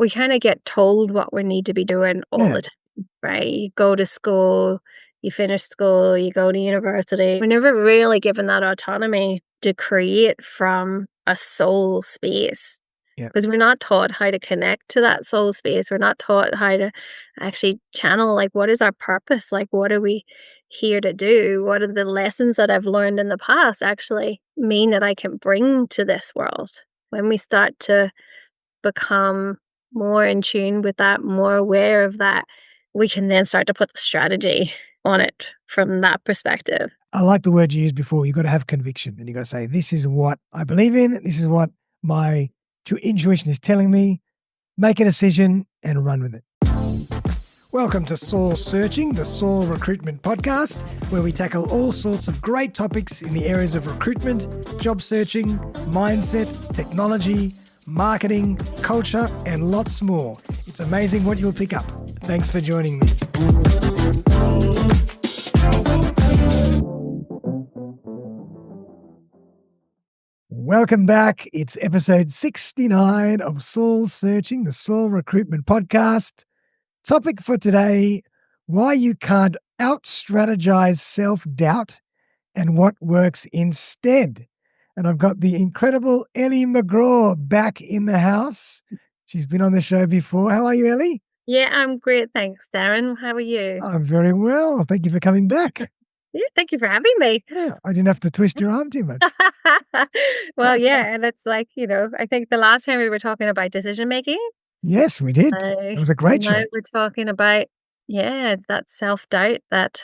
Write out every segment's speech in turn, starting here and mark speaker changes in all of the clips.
Speaker 1: we kind of get told what we need to be doing all
Speaker 2: Yeah.
Speaker 1: the time, right? You go to school, you finish school, you go to university. We're never really given that autonomy to create from a soul space
Speaker 2: Yeah.
Speaker 1: because we're not taught how to connect to that soul space. We're not taught how to actually channel, like, what is our purpose? Like, what are we here to do? What are the lessons that I've learned in the past actually mean that I can bring to this world? When we start to become more in tune with that, more aware of that, we can then start to put the strategy on it from that perspective.
Speaker 2: I like the word you used before. You've got to have conviction and you've got to say, this is what I believe in. This is what my intuition is telling me. Make a decision and run with it. Welcome to Saul Searching, the Saul Recruitment Podcast, where we tackle all sorts of great topics in the areas of recruitment, job searching, mindset, technology, marketing, culture, and lots more. It's amazing what you'll pick up. Thanks for joining me. Welcome back. It's episode 69 of Saul Searching, the Saul Recruitment Podcast. Topic for today, why you can't out-strategize self-doubt and what works instead. And I've got the incredible Ellie Megraw back in the house. She's been on the show before. How are you, Ellie?
Speaker 1: Yeah, I'm great. Thanks, Darren. How are you?
Speaker 2: I'm very well. Thank you for coming back.
Speaker 1: Yeah, thank you for having me.
Speaker 2: Yeah, I didn't have to twist your arm too much.
Speaker 1: Well, yeah, and it's like, I think the last time we were talking about decision making.
Speaker 2: Yes, we did. It was a great
Speaker 1: Now
Speaker 2: show.
Speaker 1: we're talking about, that self-doubt, that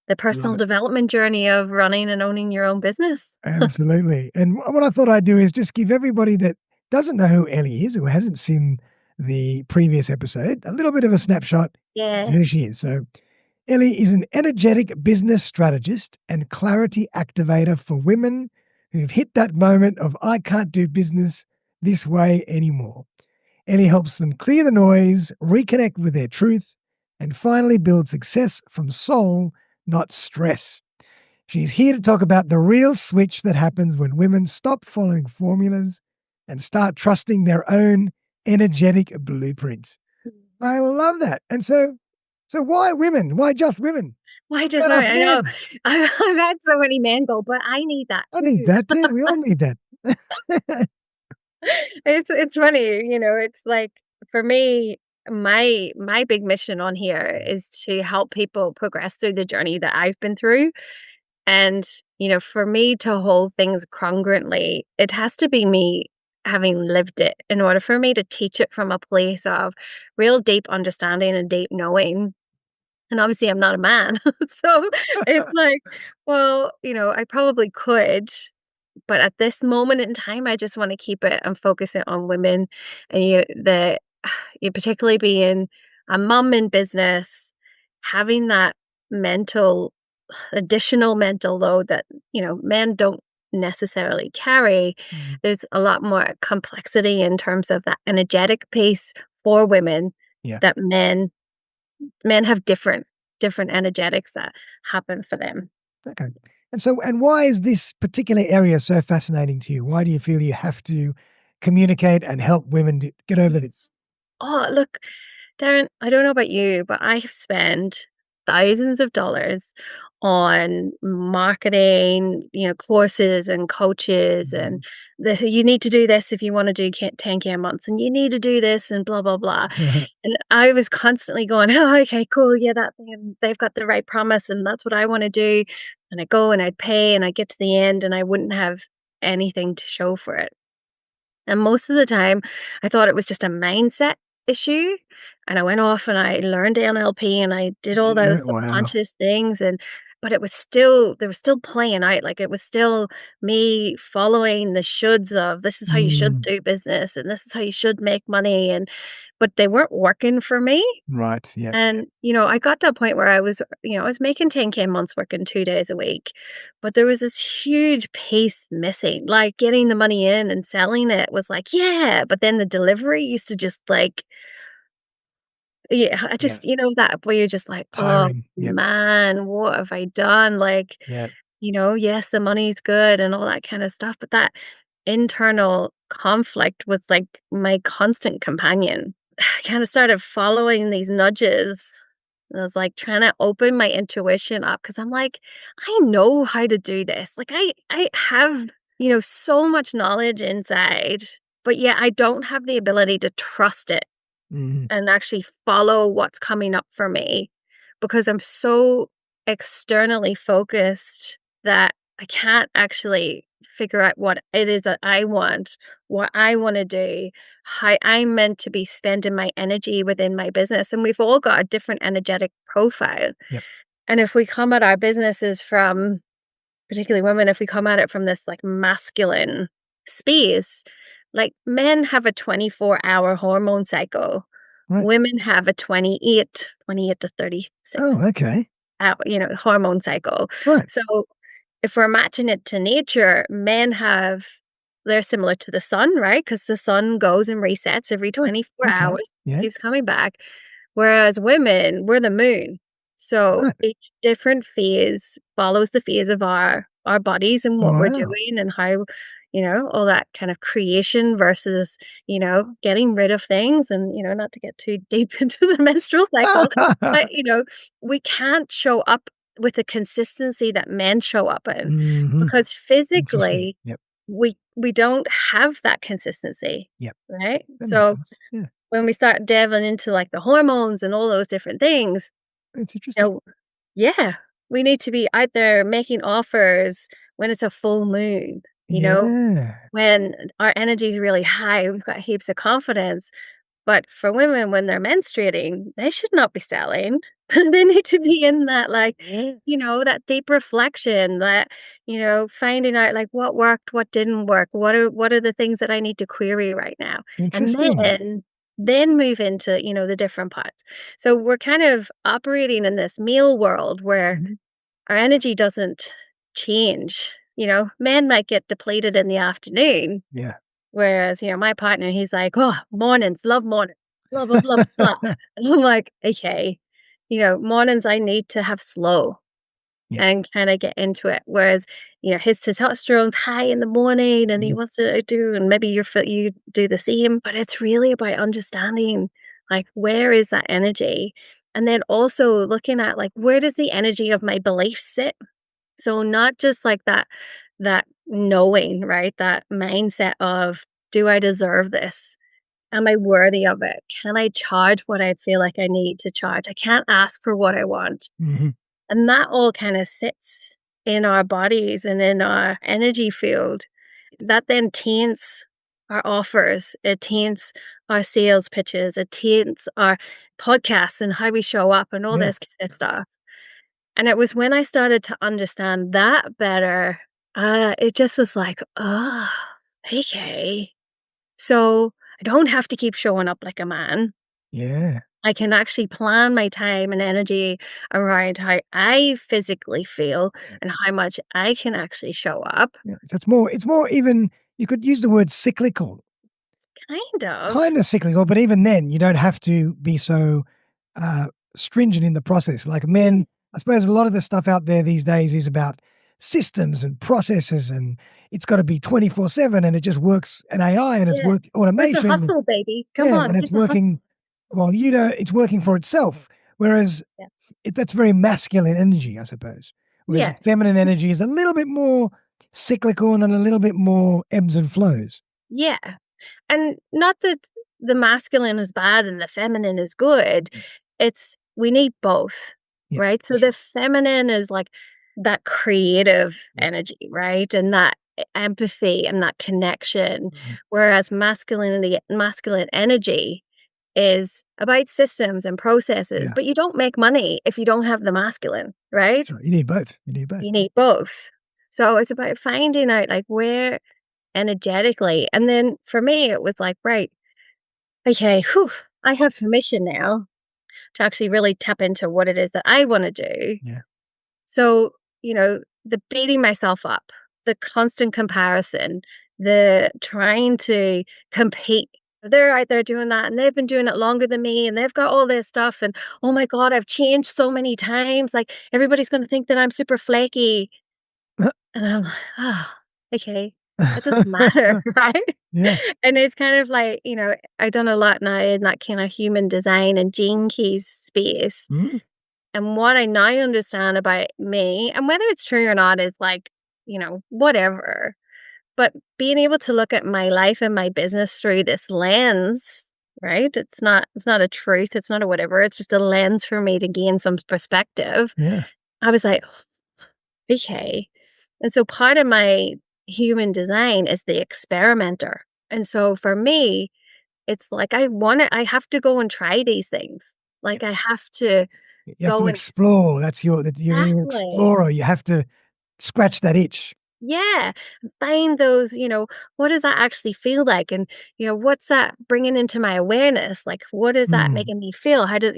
Speaker 1: the personal development journey of running and owning your own business.
Speaker 2: Absolutely. And what I thought I'd do is just give everybody that doesn't know who Ellie is, who hasn't seen the previous episode, a little bit of a snapshot
Speaker 1: Yeah.
Speaker 2: to who she is. So Ellie is an energetic business strategist and clarity activator for women who've hit that moment of, I can't do business this way anymore. Ellie helps them clear the noise, reconnect with their truth, and finally build success from soul, not stress. She's here to talk about the real switch that happens when women stop following formulas and start trusting their own energetic blueprint. I love that. And so why women? Why just women?
Speaker 1: Why just
Speaker 2: Let us
Speaker 1: women? I know.
Speaker 2: men.
Speaker 1: I've had so many men go, but I need that
Speaker 2: I
Speaker 1: too.
Speaker 2: need that too. We all need that.
Speaker 1: It's funny, it's like, for me, my big mission on here is to help people progress through the journey that I've been through. And, for me to hold things congruently, it has to be me having lived it in order for me to teach it from a place of real deep understanding and deep knowing. And obviously I'm not a man. So it's like, well, I probably could, but at this moment in time, I just want to keep it and focus it on women, and you particularly being a mum in business, having that additional mental load that men don't necessarily carry. There's a lot more complexity in terms of that energetic piece for women.
Speaker 2: Yeah.
Speaker 1: That men have different energetics that happen for them.
Speaker 2: Okay. And why is this particular area so fascinating to you? Why do you feel you have to communicate and help women to get over this?
Speaker 1: Oh, look, Darren, I don't know about you, but I have spent thousands of dollars on marketing, courses and coaches, and you need to do this if you want to do 10K a month, and you need to do this and blah, blah, blah. And I was constantly going, oh, okay, cool. Yeah, that thing. And they've got the right promise and that's what I want to do. And I go and I'd pay and I'd get to the end and I wouldn't have anything to show for it. And most of the time I thought it was just a mindset issue. And I went off and I learned NLP and I did all those
Speaker 2: Wow.
Speaker 1: subconscious things, but they were still playing out. Like, it was still me following the shoulds of, this is how you should do business and this is how you should make money, but they weren't working for me.
Speaker 2: Right. Yeah.
Speaker 1: And, I got to a point where I was making 10K months working 2 days a week, but there was this huge piece missing. Like, getting the money in and selling it was like, yeah, but then the delivery used to just like, yeah, I just, that where you're just like,
Speaker 2: Tiring.
Speaker 1: oh
Speaker 2: Yep.
Speaker 1: man, what have I done? Like,
Speaker 2: Yeah.
Speaker 1: yes, the money's good and all that kind of stuff, but that internal conflict was like my constant companion. I kind of started following these nudges. I was like trying to open my intuition up because I'm like, I know how to do this. Like I have, so much knowledge inside, but yeah, I don't have the ability to trust it
Speaker 2: Mhm.
Speaker 1: and actually follow what's coming up for me because I'm so externally focused that I can't actually figure out what it is that I want, what I want to do, how I'm meant to be spending my energy within my business. And we've all got a different energetic profile.
Speaker 2: Yep.
Speaker 1: And if we come at our businesses from, particularly women, if we come at it from this like masculine space, like men have a 24-hour hormone cycle.
Speaker 2: Right.
Speaker 1: Women have a 28 to
Speaker 2: Oh,
Speaker 1: 36
Speaker 2: okay.
Speaker 1: hormone cycle.
Speaker 2: Right.
Speaker 1: So if we're matching it to nature, men have they're similar to the sun, right? Because the sun goes and resets every
Speaker 2: Oh,
Speaker 1: 24
Speaker 2: okay.
Speaker 1: hours,
Speaker 2: Yeah.
Speaker 1: keeps coming back. Whereas women, we're the moon. So
Speaker 2: Right.
Speaker 1: each different phase follows the phase of our bodies and what we're
Speaker 2: Wow.
Speaker 1: doing and how, all that kind of creation versus, getting rid of things and, not to get too deep into the menstrual cycle, but, we can't show up with the consistency that men show up in
Speaker 2: Mhm.
Speaker 1: because
Speaker 2: Interesting.
Speaker 1: physically
Speaker 2: Yep.
Speaker 1: we don't have that consistency,
Speaker 2: Yep.
Speaker 1: right?
Speaker 2: That makes
Speaker 1: So
Speaker 2: sense. Yeah.
Speaker 1: when we start delving into like the hormones and all those different things,
Speaker 2: It's
Speaker 1: you
Speaker 2: interesting.
Speaker 1: know, yeah, we need to be out there making offers when it's a full moon,
Speaker 2: Yeah.
Speaker 1: when our energy is really high, we've got heaps of confidence. But for women, when they're menstruating, they should not be selling. They need to be in that, like,
Speaker 2: Yeah.
Speaker 1: that deep reflection, that, finding out like what worked, what didn't work, what are the things that I need to query right now, and
Speaker 2: Interesting.
Speaker 1: then move into the different parts. So we're kind of operating in this meal world where
Speaker 2: Mhm.
Speaker 1: our energy doesn't change. Men might get depleted in the afternoon.
Speaker 2: Yeah.
Speaker 1: Whereas, my partner, he's like, "Oh, mornings, love mornings, blah, blah, blah, blah." And I'm like, "Okay." Mornings I need to have slow
Speaker 2: Yep.
Speaker 1: and kinda get into it. Whereas, his testosterone's high in the morning and he
Speaker 2: Mhm.
Speaker 1: wants to do and maybe you do the same, but it's really about understanding, like, where is that energy? And then also looking at, like, where does the energy of my beliefs sit? So not just like that knowing, right? That mindset of, do I deserve this? Am I worthy of it? Can I charge what I feel like I need to charge? I can't ask for what I want.
Speaker 2: Mhm.
Speaker 1: And that all kind of sits in our bodies and in our energy field. That then taints our offers. It taints our sales pitches. It taints our podcasts and how we show up and all
Speaker 2: Yeah.
Speaker 1: this kind of stuff. And it was when I started to understand that better, it just was like, "Oh, okay. So I don't have to keep showing up like a man.
Speaker 2: Yeah.
Speaker 1: I can actually plan my time and energy around how I physically feel
Speaker 2: Yeah.
Speaker 1: and how much I can actually show up."
Speaker 2: Yeah. So it's more even you could use the word cyclical.
Speaker 1: Kind of.
Speaker 2: Kinda cyclical, but even then, you don't have to be so, uh, stringent in the process. Like
Speaker 1: Mm,
Speaker 2: men I suppose a lot of the stuff out there these days is about systems and processes, and it's gotta be 24/7, and it just works and AI, and it's
Speaker 1: yeah.
Speaker 2: work
Speaker 1: Where's the
Speaker 2: automation.
Speaker 1: hustle, baby? Come
Speaker 2: Yeah,
Speaker 1: on,
Speaker 2: and
Speaker 1: where's
Speaker 2: it's
Speaker 1: the hustle?
Speaker 2: working well, it's working for itself, whereas
Speaker 1: Yeah.
Speaker 2: that's very masculine energy, I suppose. Whereas
Speaker 1: Yeah.
Speaker 2: feminine energy is a little bit more cyclical and a little bit more ebbs and flows.
Speaker 1: Yeah. And not that the masculine is bad and the feminine is good.
Speaker 2: Yeah.
Speaker 1: It's we need both,
Speaker 2: Yeah,
Speaker 1: right?
Speaker 2: for
Speaker 1: So the
Speaker 2: sure.
Speaker 1: feminine is like that creative
Speaker 2: Yeah.
Speaker 1: energy, right? And that empathy and that connection.
Speaker 2: Mhm.
Speaker 1: Whereas masculine energy is about systems and processes,
Speaker 2: Yeah.
Speaker 1: but you don't make money if you don't have the masculine, right?
Speaker 2: So you need both. You need both.
Speaker 1: You need both. So it's about finding out like where energetically. And then for me, it was like, right, okay, whew, I have permission now to actually really tap into what it is that I want to do.
Speaker 2: Yeah.
Speaker 1: So, the beating myself up, the constant comparison, the trying to compete. They're out there doing that and they've been doing it longer than me and they've got all this stuff. And oh my God, I've changed so many times. Like everybody's going to think that I'm super flaky. And I'm like, oh, okay. It doesn't matter, right?
Speaker 2: Yeah.
Speaker 1: And it's kind of like, I've done a lot now in that kind of human design and gene keys space.
Speaker 2: Mm,
Speaker 1: And what I now understand about me, and whether it's true or not is like, whatever. But being able to look at my life and my business through this lens, right? It's not a truth, it's not a whatever, it's just a lens for me to gain some perspective.
Speaker 2: yeah.
Speaker 1: I was like, okay. And so part of my human design is the experimenter. And so for me, it's like I have to go and try these things.
Speaker 2: Yep.
Speaker 1: Like I have to
Speaker 2: You have to
Speaker 1: go and
Speaker 2: explore. That's you're an
Speaker 1: exactly.
Speaker 2: explorer. You have to scratch that itch.
Speaker 1: Yeah. Find those, what does that actually feel like? And, what's that bringing into my awareness? Like, what is that
Speaker 2: Mm.
Speaker 1: making me feel? How does,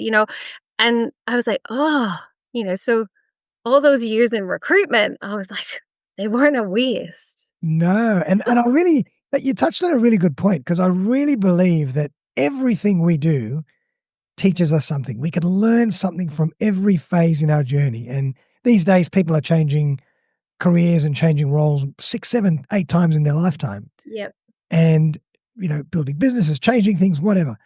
Speaker 1: and I was like, oh, so all those years in recruitment, I was like, they weren't a waste.
Speaker 2: No, and I really but you touched on a really good point because I really believe that everything we do teaches us something. We can learn something from every phase in our journey, and these days people are changing careers and changing roles 6, 7, 8 times in their lifetime,
Speaker 1: Yep.
Speaker 2: and, building businesses, changing things, whatever,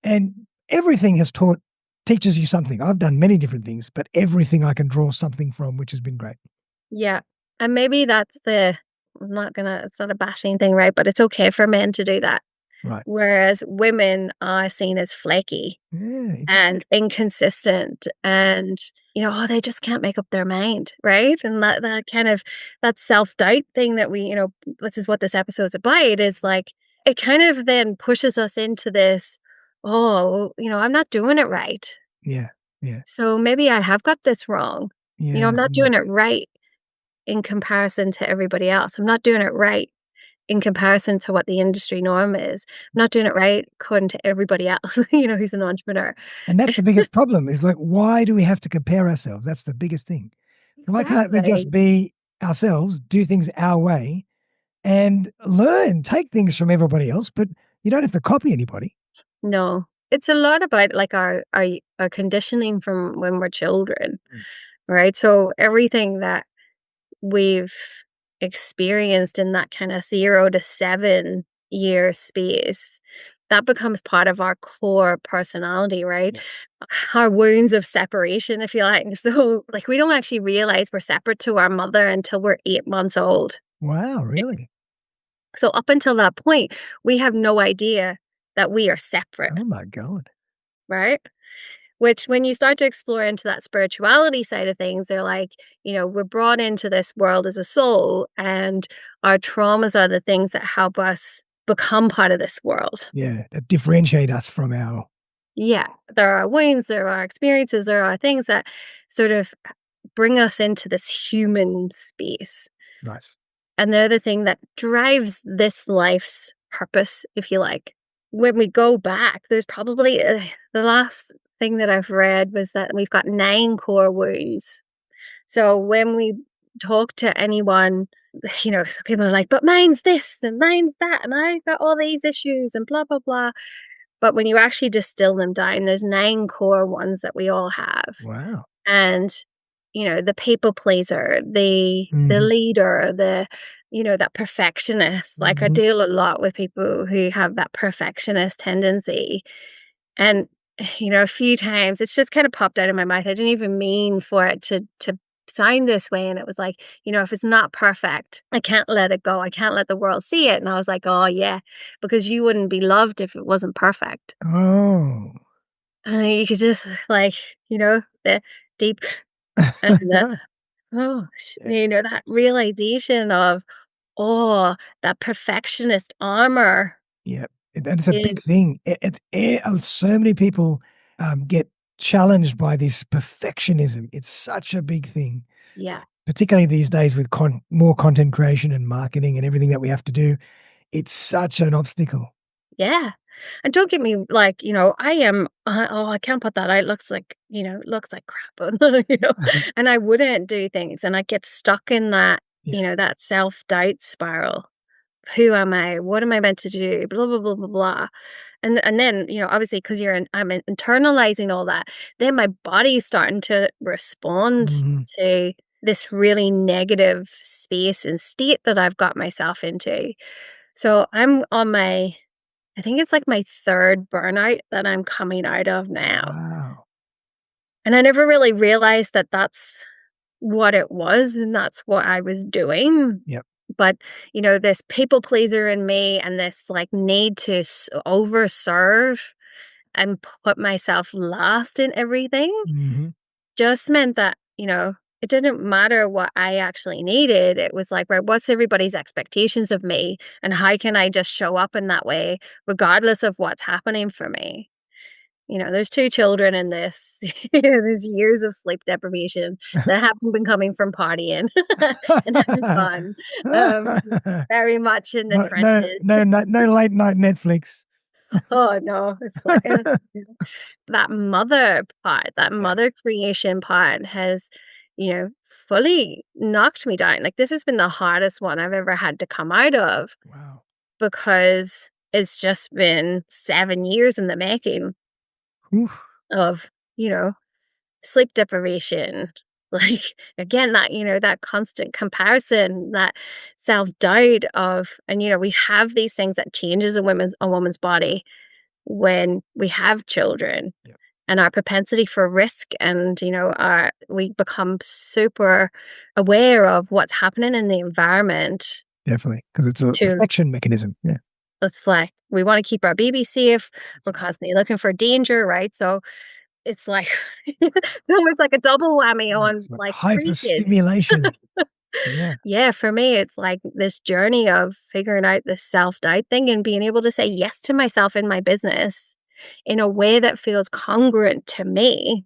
Speaker 2: and everything has taught teaches you something. I've done many different things, but everything I can draw something from, which has been great.
Speaker 1: Yeah. And maybe that's it's not a bashing thing, right? But it's okay for men to do that.
Speaker 2: Right.
Speaker 1: Whereas women are seen as flaky
Speaker 2: Yeah, interesting.
Speaker 1: and inconsistent and, oh, they just can't make up their mind, right? And that kind of that self-doubt thing that this is what this episode's about is like it kind of then pushes us into this, oh, I'm not doing it right.
Speaker 2: Yeah, yeah,
Speaker 1: So maybe I have got this wrong. I'm
Speaker 2: yeah,
Speaker 1: not
Speaker 2: yeah.
Speaker 1: doing it right in comparison to everybody else. I'm not doing it right in comparison to what the industry norm is. I'm not doing it right according to everybody else, who's an entrepreneur.
Speaker 2: And that's the biggest problem is like, why do we have to compare ourselves? That's the biggest thing. Why can't we just
Speaker 1: Exactly.
Speaker 2: be ourselves, do things our way, and learn, take things from everybody else, but you don't have to copy anybody.
Speaker 1: No. It's a lot about like our conditioning from when we're children,
Speaker 2: Mm.
Speaker 1: right? So everything that we've experienced in that kind of 0 to 7 year space, that becomes part of our core personality, right?
Speaker 2: Yeah.
Speaker 1: Our wounds of separation, if you like. So, like, we don't actually realize we're separate to our mother until we're 8 months old.
Speaker 2: Wow, really?
Speaker 1: So, up until that point, we have no idea that we are separate,
Speaker 2: Oh my god.
Speaker 1: right? Which, when you start to explore into that spirituality side of things, they're like, we're brought into this world as a soul, and our traumas are the things that help us become part of this world.
Speaker 2: Yeah, that differentiate us from our
Speaker 1: Yeah, there are wounds, there are experiences, there are things that sort of bring us into this human space.
Speaker 2: nice.
Speaker 1: And they're the thing that drives this life's purpose, if you like. When we go back, there's probably the last thing that I've read was that we've got 9 core wounds. So when we talk to anyone, some people are like, but mine's this and mine's that, and I've got all these issues and blah, blah, blah. But when you actually distill them down, there's 9 core ones that we all have.
Speaker 2: Wow.
Speaker 1: And, the people pleaser, the
Speaker 2: Mhm,
Speaker 1: leader, that perfectionist. Like I
Speaker 2: mhm.
Speaker 1: deal a lot with people who have that perfectionist tendency. And, a few times it's just kind of popped out of my mouth. I didn't even mean for it to sound this way. And it was like, if it's not perfect, I can't let it go. I can't let the world see it. And I was like, oh yeah, because you wouldn't be loved if it wasn't perfect.
Speaker 2: Oh.
Speaker 1: You could just like, the deep and the gosh,
Speaker 2: Yeah.
Speaker 1: that realization of, oh, that perfectionist armor
Speaker 2: Yeah, that is a
Speaker 1: is
Speaker 2: big thing. So many people, get challenged by this perfectionism. It's such a big thing,
Speaker 1: yeah,
Speaker 2: particularly these days with more content creation and marketing and everything that we have to do. It's such an obstacle.
Speaker 1: yeah. And don't get me like, I am, oh, I can't put that out. It looks like, it looks like crap, and I wouldn't do things and I get stuck in that,
Speaker 2: Yeah.
Speaker 1: that self-doubt spiral. Who am I? What am I meant to do? Blah, blah, blah, blah, blah. And then, obviously, because internalizing all that, then my body's starting to respond
Speaker 2: Mhm.
Speaker 1: to. this really negative space and state that I've got myself into. So I'm on my I think it's like my 3rd burnout that I'm coming out of now.
Speaker 2: Wow.
Speaker 1: And I never really realized that that's what it was and that's what I was doing.
Speaker 2: Yep.
Speaker 1: But, this people pleaser in me and this like need to overserve and put myself last in everything
Speaker 2: Mhm.
Speaker 1: just meant that, it didn't matter what I actually needed. It was like, right, what's everybody's expectations of me? And how can I just show up in that way, regardless of what's happening for me? There's 2 children in this. There's years of sleep deprivation that haven't been coming from partying and having fun. Um, very much in the
Speaker 2: No, no,
Speaker 1: trenches.
Speaker 2: no, no late night Netflix.
Speaker 1: Oh, no, it's like, that mother part, that
Speaker 2: Yeah.
Speaker 1: mother creation part has, fully knocked me down. Like, this has been the hardest one I've ever had to come out of
Speaker 2: Wow.
Speaker 1: because it's just been 7 years in the making
Speaker 2: Oof.
Speaker 1: of, you know, sleep deprivation. Like, again, that constant comparison, that self-doubt of and, we have these things that changes a woman's body when we have children
Speaker 2: Yep.
Speaker 1: and our propensity for risk and, we become super aware of what's happening in the environment
Speaker 2: Definitely, because it's a
Speaker 1: to
Speaker 2: protection mechanism. Yeah,
Speaker 1: it's like we want to keep our baby safe.
Speaker 2: that's
Speaker 1: We're
Speaker 2: right.
Speaker 1: constantly looking for danger, right? So it's like it's almost like a double whammy on
Speaker 2: It's like
Speaker 1: like pre-kid.
Speaker 2: hyperstimulation. Yeah,
Speaker 1: Yeah, for me, it's like this journey of figuring out this self-doubt thing and being able to say yes to myself in my business in a way that feels congruent to me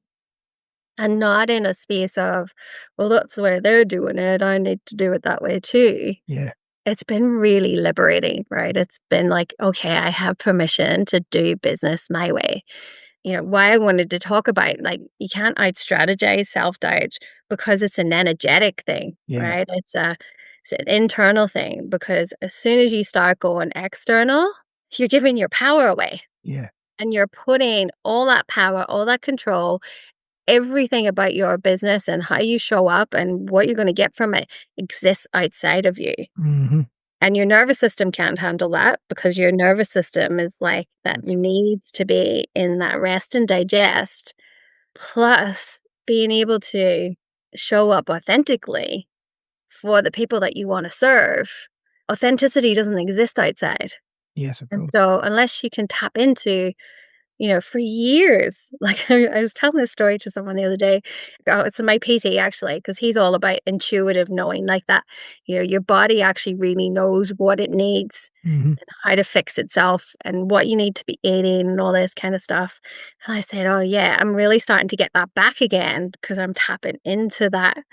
Speaker 1: and not in a space of, well, that's the way they're doing it. I need to do it that way too.
Speaker 2: yeah,
Speaker 1: It's been really liberating, right? It's been like, okay, I have permission to do business my way. Why I wanted to talk about like you can't out strategize self-doubt because it's an energetic thing,
Speaker 2: yeah,
Speaker 1: right? It's an internal thing because as soon as you start going external, you're giving your power away
Speaker 2: yeah.
Speaker 1: and you're putting all that power, all that control, everything about your business and how you show up and what you're going to get from it exists outside of you.
Speaker 2: Mhm.
Speaker 1: And your nervous system can't handle that because your nervous system is like that
Speaker 2: That's
Speaker 1: needs to be in that rest and digest, plus being able to show up authentically for the people that you want to serve. Authenticity doesn't exist outside.
Speaker 2: yes, of
Speaker 1: And
Speaker 2: course.
Speaker 1: so, unless you can tap into for years. Like, I was telling this story to someone the other day. Oh, it's my PT actually, because he's all about intuitive knowing, like that, your body actually really knows what it needs
Speaker 2: Mhm.
Speaker 1: and how to fix itself and what you need to be eating and all this kind of stuff. And I said, oh yeah, I'm really starting to get that back again because I'm tapping into that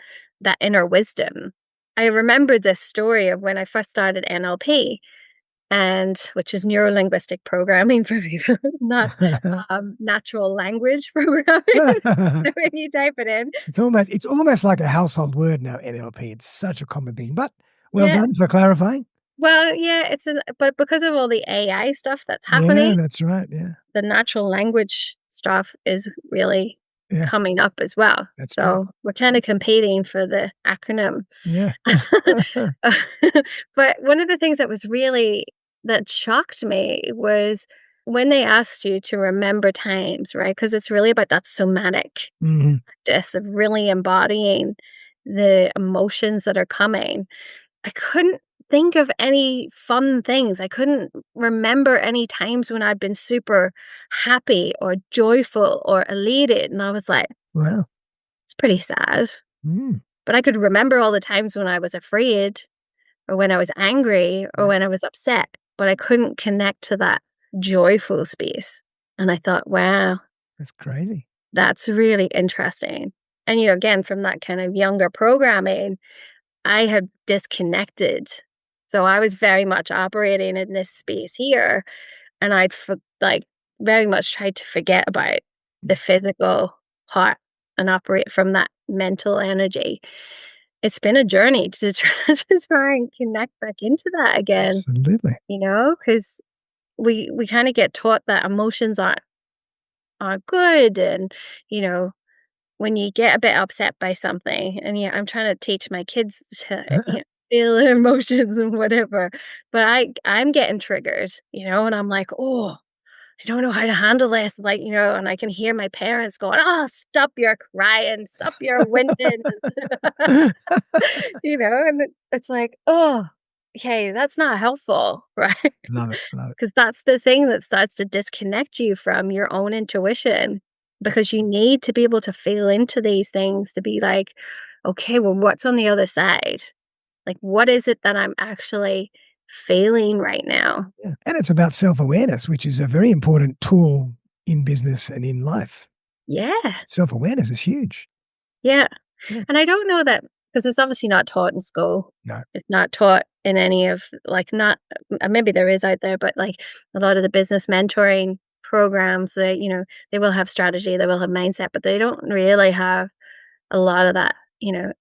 Speaker 1: inner wisdom. I remembered this story of when I first started NLP and which is neuro linguistic programming for people, not natural language programming. So when you type it in, just
Speaker 2: It's almost like a household word now, NLP. It's such a common thing, but well
Speaker 1: yeah.
Speaker 2: done for clarifying.
Speaker 1: Well, yeah, but because of all the AI stuff that's
Speaker 2: Yeah,
Speaker 1: happening,
Speaker 2: that's right. Yeah,
Speaker 1: the natural language stuff is really
Speaker 2: yeah,
Speaker 1: coming up as well.
Speaker 2: that's great.
Speaker 1: So we're kind of competing for the acronym.
Speaker 2: Yeah.
Speaker 1: But one of the things that shocked me was when they asked you to remember times, right? Because it's really about that somatic
Speaker 2: Mhm.
Speaker 1: practice of really embodying the emotions that are coming. I couldn't think of any fun things. I couldn't remember any times when I'd been super happy or joyful or elated. And I was like,
Speaker 2: Wow.
Speaker 1: it's pretty sad.
Speaker 2: Mm.
Speaker 1: But I could remember all the times when I was afraid or when I was angry or
Speaker 2: Yeah,
Speaker 1: when I was upset, but I couldn't connect to that joyful space. And I thought, wow,
Speaker 2: that's crazy.
Speaker 1: that's really interesting. And, again, from that kind of younger programming, I had disconnected. So I was very much operating in this space here. And like very much tried to forget about the
Speaker 2: Yeah,
Speaker 1: physical part and operate from that mental energy. It's been a journey to try to try and connect back into that again,
Speaker 2: absolutely.
Speaker 1: because we kinda get taught that emotions aren't good and, you know, when you get a bit upset by something, and yeah, I'm trying to teach my kids to,
Speaker 2: Uh-uh.
Speaker 1: feel their emotions and whatever, but I'm getting triggered, and I'm like, "Oh, I don't know how to handle this," like, and I can hear my parents going, "Oh, stop your crying, stop your whinging," and it's like, "Oh, okay, that's not helpful," right?
Speaker 2: Love it, love it.
Speaker 1: Because that's the thing that starts to disconnect you from your own intuition, because you need to be able to feel into these things to be like, "Okay, well, what's on the other side? Like, what is it that I'm actually feeling right now?"
Speaker 2: Yeah, and it's about self-awareness, which is a very important tool in business and in life.
Speaker 1: Yeah,
Speaker 2: Self-awareness is huge.
Speaker 1: yeah.
Speaker 2: Yeah.
Speaker 1: And I don't know that, because it's obviously not taught in school.
Speaker 2: No.
Speaker 1: It's not taught in any of, like, not maybe there is out there, but, like, a lot of the business mentoring programs, they will have strategy, they will have mindset, but they don't really have a lot of that,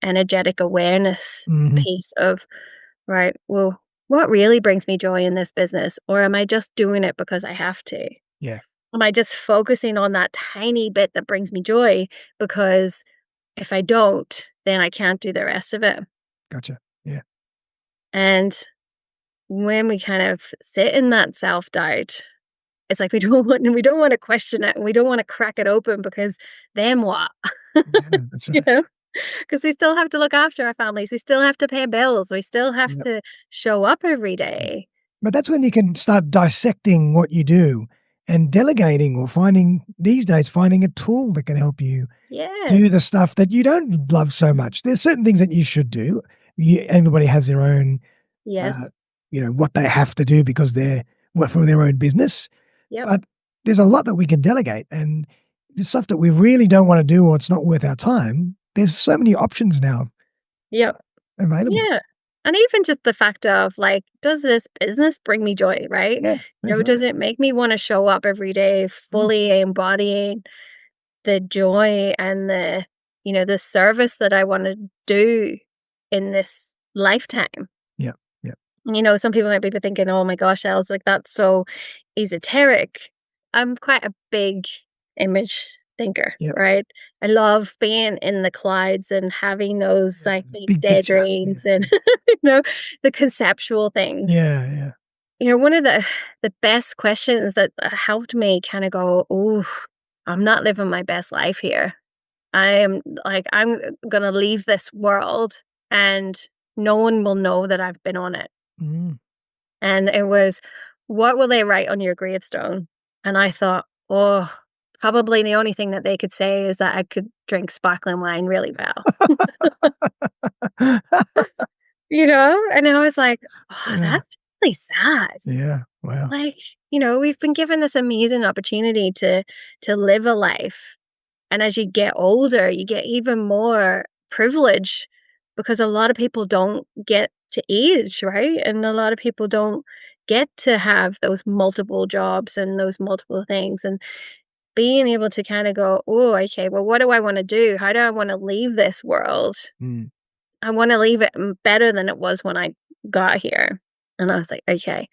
Speaker 1: energetic awareness
Speaker 2: Mhm.
Speaker 1: piece of, right, well, what really brings me joy in this business? Or am I just doing it because I have to?
Speaker 2: Yeah,
Speaker 1: Am I just focusing on that tiny bit that brings me joy? Because if I don't, then I can't do the rest of it.
Speaker 2: gotcha. Yeah.
Speaker 1: And when we kind of sit in that self-doubt, it's like we don't want to question it, and we don't want to crack it open, because then what?
Speaker 2: Yeah, that's
Speaker 1: You
Speaker 2: right.
Speaker 1: know? Because we still have to look after our families, we still have to pay bills, we still have
Speaker 2: Yep.
Speaker 1: to show up every
Speaker 2: Yeah.
Speaker 1: day.
Speaker 2: But that's when you can start dissecting what you do and delegating or finding these days, finding a tool that can help you
Speaker 1: Yeah.
Speaker 2: do the stuff that you don't love so much. There's certain things that you should do. Everybody has their own, uh,
Speaker 1: Yes.
Speaker 2: what they have to do because they're what for their own business.
Speaker 1: Yep.
Speaker 2: But there's a lot that we can delegate, and the stuff that we really don't want to do or it's not worth our time. There's so many options now
Speaker 1: Yep.
Speaker 2: available.
Speaker 1: Yeah. And even just the fact of, like, does this business bring me joy, right?
Speaker 2: Yeah, that's
Speaker 1: Does
Speaker 2: right.
Speaker 1: it make me wanna show up every day
Speaker 2: Mm,
Speaker 1: fully embodying the joy and the service that I wanna do in this lifetime?
Speaker 2: yeah, yeah,
Speaker 1: Some people might be thinking, "Oh my gosh, Els, like, that's so esoteric." I'm quite a big image thinker,
Speaker 2: yeah.
Speaker 1: right? I love being in the clouds and having those,
Speaker 2: Yeah,
Speaker 1: like, big
Speaker 2: big picture. Yeah,
Speaker 1: daydreams and, the conceptual things.
Speaker 2: yeah, yeah.
Speaker 1: One of the best questions that helped me kinda go, "Ooh, I'm not living my best life here. I'm gonna leave this world, and no one will know that I've been on it."
Speaker 2: Mm.
Speaker 1: And it was, "What will they write on your gravestone?" And I thought, "Oh, probably the only thing that they could say is that I could drink sparkling wine really well." And I was like, "Oh,
Speaker 2: Yeah,
Speaker 1: that's really sad."
Speaker 2: yeah, wow.
Speaker 1: Like, we've been given this amazing opportunity to live a life, and as you get older, you get even more privilege, because a lot of people don't get to age, right? And a lot of people don't get to have those multiple jobs and those multiple things. And being able to kind of go, "Oh, okay, well, what do I want to do? How do I want to leave this world?
Speaker 2: Mm,
Speaker 1: I want to leave it better than it was when I got here." And I was like, "Okay,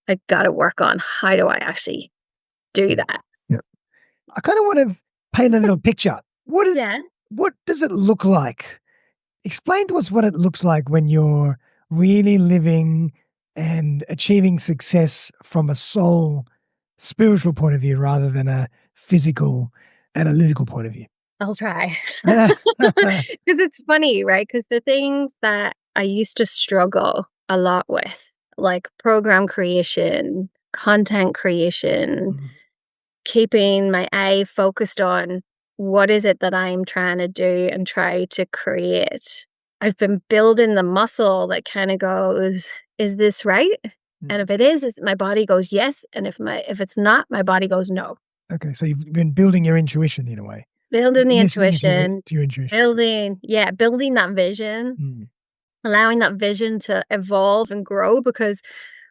Speaker 1: I got to work on how do I actually do
Speaker 2: yeah,
Speaker 1: that?"
Speaker 2: yeah. I kinda wanna paint a little picture.
Speaker 1: Yeah.
Speaker 2: What does it look like? Explain to us what it looks like when you're really living and achieving success from a soul, spiritual point of view rather than a physical, analytical point of view.
Speaker 1: I'll try. Because it's funny, right? Because the things that I used to struggle a lot with, like program creation, content creation,
Speaker 2: Mhm.
Speaker 1: keeping my eye focused on what is it that I'm trying to do and try to create. I've been building the muscle that kind of goes, "Is this right?" And
Speaker 2: Mhm.
Speaker 1: if it is, my body goes yes, and if it's not, my body goes no.
Speaker 2: Okay, so you've been building your intuition in a way,
Speaker 1: Building the
Speaker 2: listening to
Speaker 1: intuition,
Speaker 2: your intuition.
Speaker 1: building that vision,
Speaker 2: Mm.
Speaker 1: allowing that vision to evolve and grow, because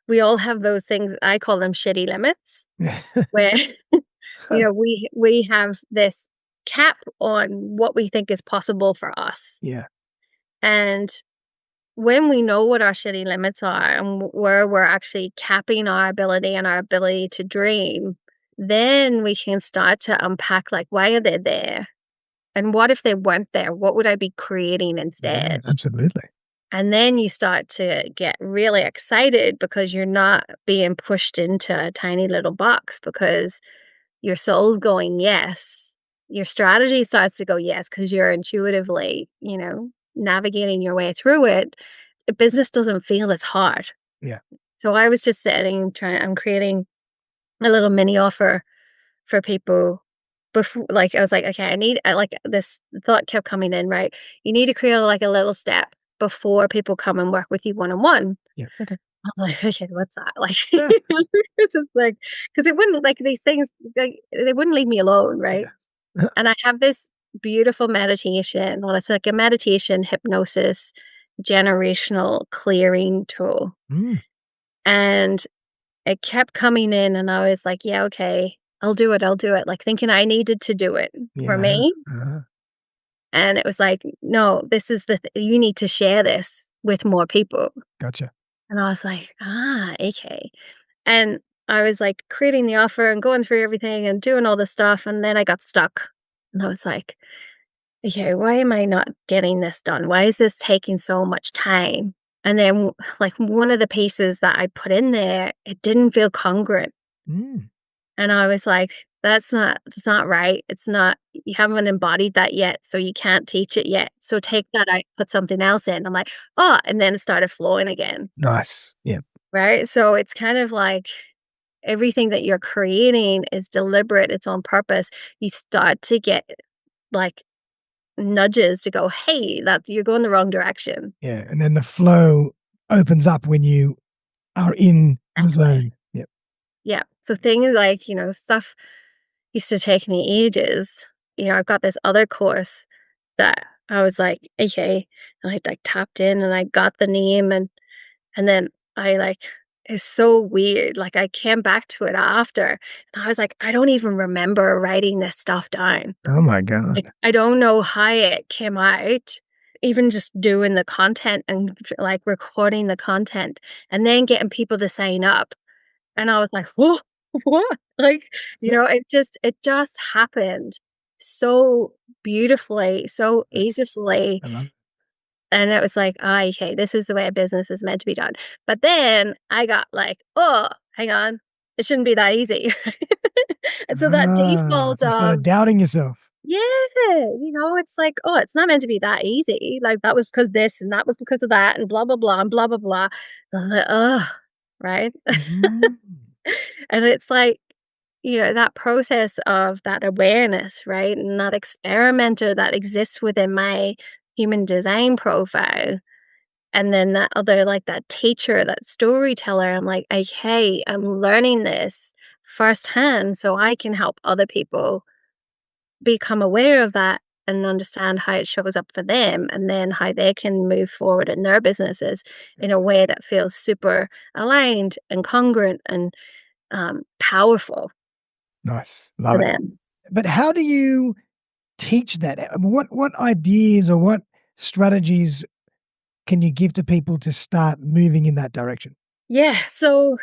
Speaker 1: we all have those things. I call them shitty limits,
Speaker 2: Yeah.
Speaker 1: where we have this cap on what we think is possible for us.
Speaker 2: Yeah.
Speaker 1: And when we know what our shitty limits are, and where we're actually capping our ability and our ability to dream, then we can start to unpack, like, why are they there? And what if they weren't there? What would I be creating
Speaker 2: Yeah,
Speaker 1: instead?
Speaker 2: absolutely.
Speaker 1: And then you start to get really excited because you're not being pushed into a tiny little box because your soul's going, yes. Your strategy starts to go, yes, because you're intuitively, navigating your way through it. Business doesn't feel as hard.
Speaker 2: Yeah.
Speaker 1: So I was just I'm creating a little mini offer for people before, like, I was like, okay, like this thought kept coming in, right? You need to create like a little step before people come and work with you one on one.
Speaker 2: Yeah. Okay.
Speaker 1: I was like, okay, what's that? Like,
Speaker 2: Yeah.
Speaker 1: it's just like, because it wouldn't, like, these things, like, they wouldn't leave me alone, right?
Speaker 2: Yeah.
Speaker 1: And I have this beautiful meditation. Well, it's like a meditation hypnosis generational clearing tool.
Speaker 2: Mm.
Speaker 1: And it kept coming in, and I was like, yeah, okay, I'll do it, like, thinking I needed to do it for
Speaker 2: Yeah.
Speaker 1: me.
Speaker 2: Uh-huh.
Speaker 1: And it was like, no, this is you need to share this with more people.
Speaker 2: Gotcha.
Speaker 1: And I was like, okay. And I was like creating the offer and going through everything and doing all this stuff. And then I got stuck. And I was like, okay, why am I not getting this done? Why is this taking so much time? And then, like, one of the pieces that I put in there, it didn't feel congruent.
Speaker 2: Mm.
Speaker 1: And I was like, it's not right. It's not, you haven't embodied that yet. So you can't teach it yet. So take that out, put something else in. I'm like, oh, and then it started flowing again.
Speaker 2: Nice. Yeah.
Speaker 1: Right. So it's kind of like everything that you're creating is deliberate, it's on purpose. You start to get like nudges to go, hey, you're going the wrong direction.
Speaker 2: Yeah. And then the flow opens up when you are in the
Speaker 1: Exactly.
Speaker 2: zone. Yep.
Speaker 1: Yeah. So things like, stuff used to take me ages. I've got this other course that I was like, okay. And I like tapped in and I got the name, and then I like, it's so weird. Like I came back to it after and I was like, I don't even remember writing this stuff down.
Speaker 2: Oh my God.
Speaker 1: Like I don't know how it came out. Even just doing the content and like recording the content and then getting people to sign up. And I was like, "Whoa, what?" Like, it just happened so beautifully, so
Speaker 2: Yes.
Speaker 1: easily,
Speaker 2: I love it.
Speaker 1: and it was like, "Ah, okay, this is the way a business is meant to be done." But then I got like, "Oh, hang on, it shouldn't be that easy." And so that default
Speaker 2: So you started
Speaker 1: of,
Speaker 2: doubting yourself.
Speaker 1: yeah, it's like, "Oh, it's not meant to be that easy. Like, that was because this, and that was because of that, and blah, blah, blah, and blah, blah, blah." I was like, "Ugh," right?
Speaker 2: Mm.
Speaker 1: And it's like, that process of that awareness, right? And that experimenter that exists within my human design profile. And then that other, like that teacher, that storyteller, I'm like, okay, I'm learning this firsthand so I can help other people become aware of that and understand how it shows up for them and then how they can move forward in their businesses in a way that feels super aligned and congruent and powerful
Speaker 2: Nice.
Speaker 1: for
Speaker 2: Love it.
Speaker 1: them.
Speaker 2: But how do you teach that? What ideas or what strategies can you give to people to start moving in that direction?
Speaker 1: Yeah. So,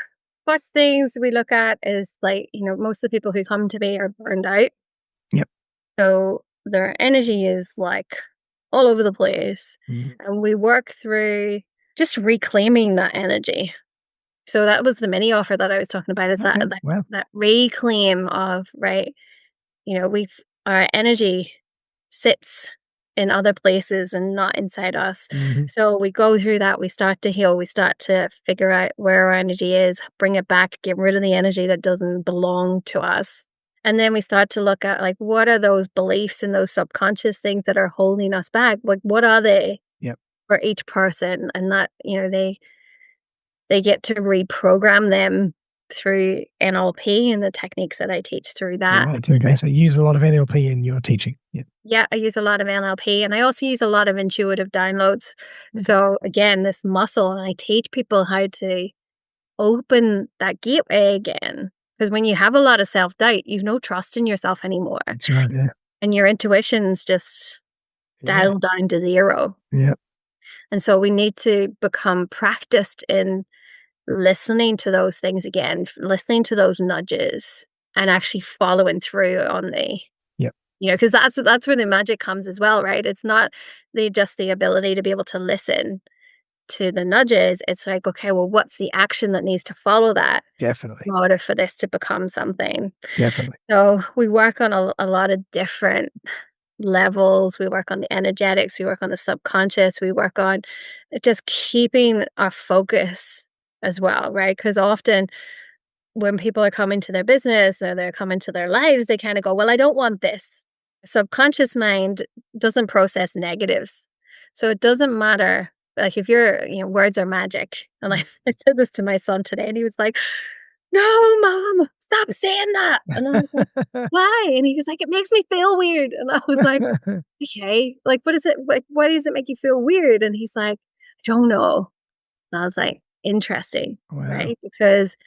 Speaker 1: first things we look at is like, most of the people who come to me are burned out.
Speaker 2: Yep.
Speaker 1: So, their energy is like all over the place.
Speaker 2: Mhm.
Speaker 1: And we work through just reclaiming that energy. So, that was the mini offer that I was talking about is that,
Speaker 2: Okay.
Speaker 1: that,
Speaker 2: Well.
Speaker 1: that reclaim of, right, we've, our energy sits in other places and not inside us.
Speaker 2: Mhm.
Speaker 1: So we go through that, we start to heal, we start to figure out where our energy is, bring it back, get rid of the energy that doesn't belong to us. And then we start to look at like what are those beliefs and those subconscious things that are holding us back? Like what are they
Speaker 2: Yep.
Speaker 1: for each person? And that, they get to reprogram them through NLP and the techniques that I teach through that.
Speaker 2: Right. Okay. So you use a lot of NLP in your teaching. Yeah.
Speaker 1: Yeah, I use a lot of NLP and I also use a lot of intuitive downloads.
Speaker 2: Okay.
Speaker 1: So again, this muscle, and I teach people how to open that gateway again. Because when you have a lot of self doubt, you've no trust in yourself anymore.
Speaker 2: That's right. Yeah.
Speaker 1: And your intuition's just
Speaker 2: Yeah.
Speaker 1: dialed down to zero.
Speaker 2: Yeah.
Speaker 1: And so we need to become practiced in listening to those things again, listening to those nudges and actually following through on the
Speaker 2: Yep.
Speaker 1: Because that's where the magic comes as well, right? It's not just the ability to be able to listen to the nudges. It's like, okay, well, what's the action that needs to follow that
Speaker 2: Definitely,
Speaker 1: in order for this to become something?
Speaker 2: definitely.
Speaker 1: So we work on a lot of different levels. We work on the energetics, we work on the subconscious, we work on just keeping our focus as well, right? Because often when people are coming to their business or they're coming to their lives, they kind of go, well, I don't want this. Subconscious mind doesn't process negatives. So it doesn't matter. Like if words are magic. And I,
Speaker 2: Mm.
Speaker 1: I said this to my son today and he was like, no, mom, stop saying that. And I was like, why? And he was like, it makes me feel weird. And I was like, okay, like, what is it? Like, why does it make you feel weird? And he's like, I don't know. And I was like, interesting,
Speaker 2: Wow.
Speaker 1: right? Because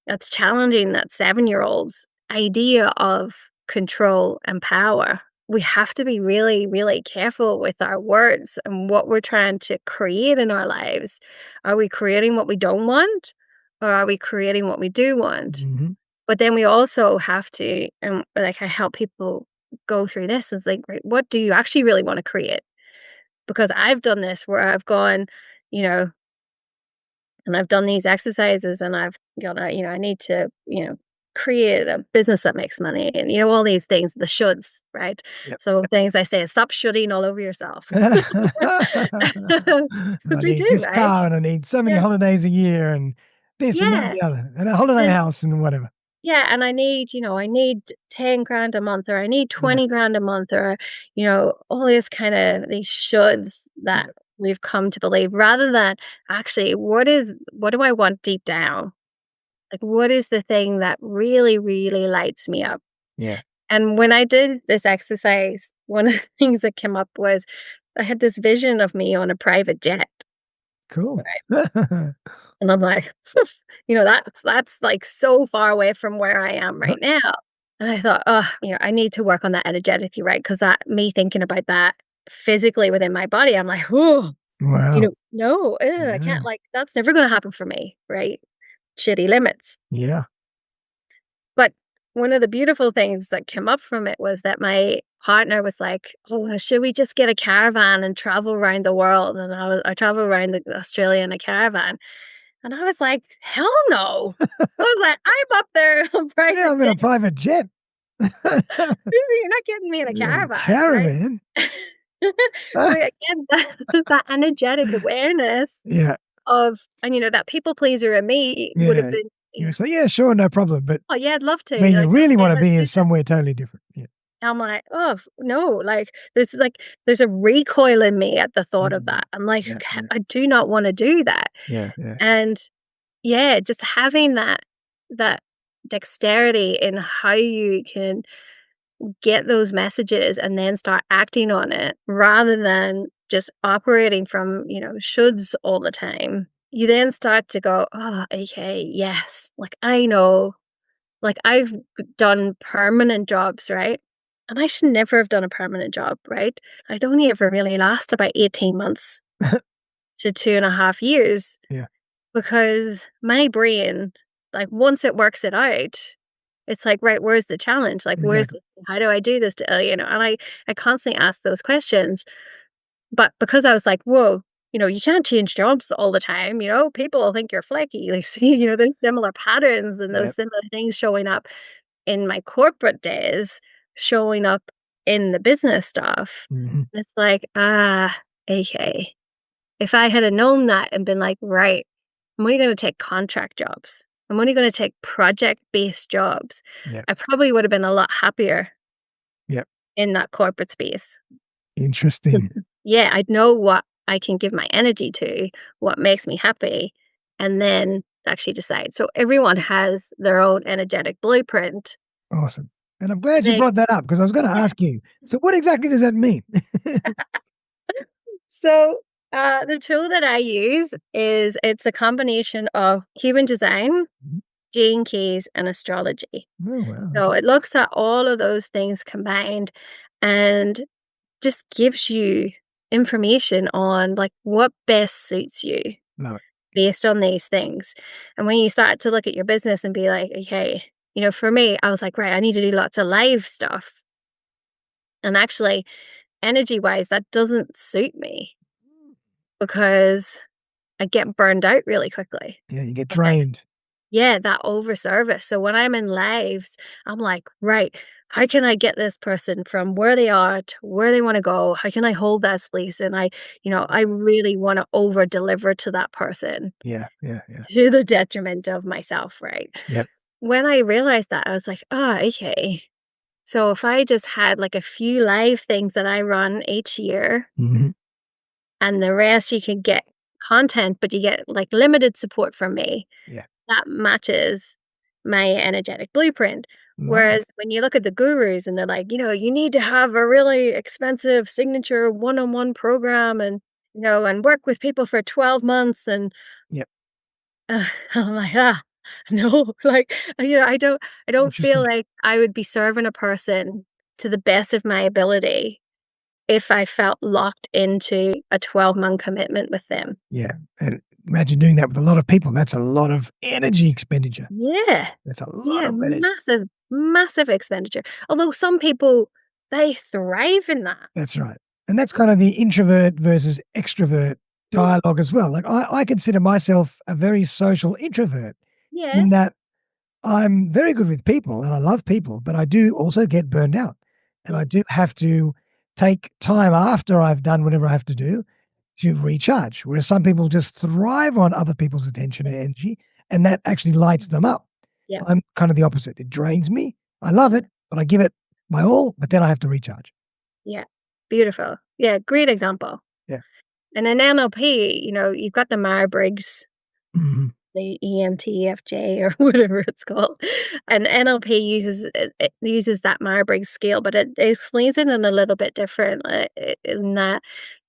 Speaker 1: that's challenging that 7-year-old's idea of control and power. We have to be really, really careful with our words and what we're trying to create in our lives. Are we creating what we don't want? Or are we creating what we do want?
Speaker 2: Mhm.
Speaker 1: But then we also have to, and like I help people go through this, is like, right, what do you actually really want to create? Because I've done this where I've gone, you know, and I've done these exercises and I've got to, I need to, create a business that makes money and, all these things, the shoulds, right?
Speaker 2: Yep.
Speaker 1: So things I say is stop shooting all over yourself.
Speaker 2: I
Speaker 1: Because we
Speaker 2: need
Speaker 1: do,
Speaker 2: this
Speaker 1: right?
Speaker 2: car and I need so many
Speaker 1: Yeah.
Speaker 2: holidays a year and this and that and
Speaker 1: Yeah.
Speaker 2: the other, and a holiday
Speaker 1: And
Speaker 2: house and whatever.
Speaker 1: yeah. And I need 10 grand a month or I need
Speaker 2: Yeah,
Speaker 1: 20 grand a month or, all these kind of these shoulds
Speaker 2: yeah,
Speaker 1: that we've come to believe rather than actually what do I want deep down? Like, what is the thing that really, really lights me up?
Speaker 2: yeah.
Speaker 1: And when I did this exercise, one of the things that came up was I had this vision of me on a private jet.
Speaker 2: Cool.
Speaker 1: And I'm like, that's like so far away from where I am right now. And I thought, oh, I need to work on that energetically, right? Because that me thinking about that physically within my body, I'm like, oh,
Speaker 2: Wow.
Speaker 1: no, I
Speaker 2: Yeah,
Speaker 1: can't, like, that's never going to happen for me, right? Shitty limits.
Speaker 2: yeah,
Speaker 1: But one of the beautiful things that came up from it was that my partner was like, "Oh, should we just get a caravan and travel around the world?" And I travel around Australia in a caravan, and I was like, "Hell no!" I was like, "I'm up there on
Speaker 2: yeah,
Speaker 1: private
Speaker 2: I'm in
Speaker 1: jet.
Speaker 2: a private jet.
Speaker 1: You're not getting me in a
Speaker 2: Yeah,
Speaker 1: caravan, right?"
Speaker 2: caravan?
Speaker 1: So again, that energetic awareness
Speaker 2: Yeah,
Speaker 1: and that people pleaser in me would have
Speaker 2: yeah.
Speaker 1: been,
Speaker 2: You say, "Yeah, sure, no problem," but
Speaker 1: "Oh yeah, I'd love to."
Speaker 2: where you
Speaker 1: Like,
Speaker 2: really
Speaker 1: okay,
Speaker 2: wanna
Speaker 1: let's
Speaker 2: be
Speaker 1: do
Speaker 2: is
Speaker 1: this.
Speaker 2: somewhere totally different. Yeah.
Speaker 1: I'm like, "Oh, no," there's a recoil in me at the thought of
Speaker 2: Mhm.
Speaker 1: that. I'm like,
Speaker 2: Yeah, yeah,
Speaker 1: I do not wanna do that."
Speaker 2: yeah, yeah,
Speaker 1: And, yeah, just having that dexterity in how you can get those messages and then start acting on it rather than just operating from, shoulds all the time. You then start to go, "Oh, okay, yes." Like, I know like, I've done permanent jobs, right? And I should never have done a permanent job, right? I'd only ever really last about 18 months to 2.5 years
Speaker 2: yeah,
Speaker 1: because my brain, like, once it works it out, it's like, right, where's the challenge? Like,
Speaker 2: exactly.
Speaker 1: how do I do this? And I constantly ask those questions. But because I was like, whoa, you can't change jobs all the time. People will think you're flaky. Like, see, there's similar patterns and
Speaker 2: Yeah.
Speaker 1: those similar things showing up in my corporate days showing up in the business stuff.
Speaker 2: Mhm.
Speaker 1: And it's like, okay. If I had known that and been like, right, I'm only going to take contract jobs. I'm only going to take project based jobs.
Speaker 2: Yeah,
Speaker 1: I probably would have been a lot happier
Speaker 2: yeah.
Speaker 1: in that corporate space.
Speaker 2: Interesting.
Speaker 1: Yeah, I'd know what I can give my energy to, what makes me happy, and then actually decide. So everyone has their own energetic blueprint.
Speaker 2: Awesome. And I'm glad you
Speaker 1: They
Speaker 2: brought that up because I was gonna ask you, so what exactly does that mean?
Speaker 1: So, the tool that I use is it's a combination of human design,
Speaker 2: Mhm.
Speaker 1: gene keys, and astrology.
Speaker 2: Oh, wow,
Speaker 1: So
Speaker 2: okay.
Speaker 1: it looks at all of those things combined and just gives you information on like what best suits you
Speaker 2: Love it.
Speaker 1: based on these things. And when you start to look at your business and be like, okay, for me, I was like, right, I need to do lots of live stuff. And actually, energy-wise, that doesn't suit me because I get burned out really quickly.
Speaker 2: Yeah, you get
Speaker 1: Like,
Speaker 2: drained.
Speaker 1: yeah, that over service. So when I'm in lives, I'm like, right, how can I get this person from where they are to where they want to go? How can I hold that space? And I really want to over deliver to that person
Speaker 2: Yeah, yeah, yeah.
Speaker 1: to the detriment of myself, right?
Speaker 2: Yep.
Speaker 1: When I realized that, I was like, oh, okay. So if I just had like a few live things that I run each year
Speaker 2: Mhm.
Speaker 1: and the rest you can get content, but you get like limited support from me,
Speaker 2: Yeah.
Speaker 1: that matches my energetic blueprint.
Speaker 2: Lovely.
Speaker 1: Whereas when you look at the gurus and they're like, you need to have a really expensive signature one-on-one program and, and work with people for 12 months. And
Speaker 2: Yep.
Speaker 1: I'm like, no, like, I don't feel
Speaker 2: Interesting.
Speaker 1: like I would be serving a person to the best of my ability if I felt locked into a 12-month commitment with them.
Speaker 2: Yeah, and imagine doing that with a lot of people. That's a lot of energy expenditure.
Speaker 1: Yeah.
Speaker 2: That's a lot
Speaker 1: Yeah,
Speaker 2: of energy.
Speaker 1: massive, massive expenditure. Although some people, they thrive in that.
Speaker 2: That's right. And that's kind of the introvert versus extrovert
Speaker 1: Yeah,
Speaker 2: dialogue as well. Like I consider myself a very social introvert
Speaker 1: yeah,
Speaker 2: in that I'm very good with people and I love people, but I do also get burned out. And
Speaker 1: yeah,
Speaker 2: I do have to take time after I've done whatever I have to do to recharge. Whereas some people just thrive on other people's attention and energy, and that actually lights them up.
Speaker 1: yeah,
Speaker 2: I'm kind of the opposite. It drains me. I love it, but I give it my all, but then I have to recharge.
Speaker 1: yeah. Beautiful. Yeah, great example.
Speaker 2: Yeah.
Speaker 1: And in NLP, you've got the Myers-Briggs,
Speaker 2: Mhm.
Speaker 1: the EMTFJ or whatever it's called. And NLP uses that Myers-Briggs scale, but it explains it in a little bit different in that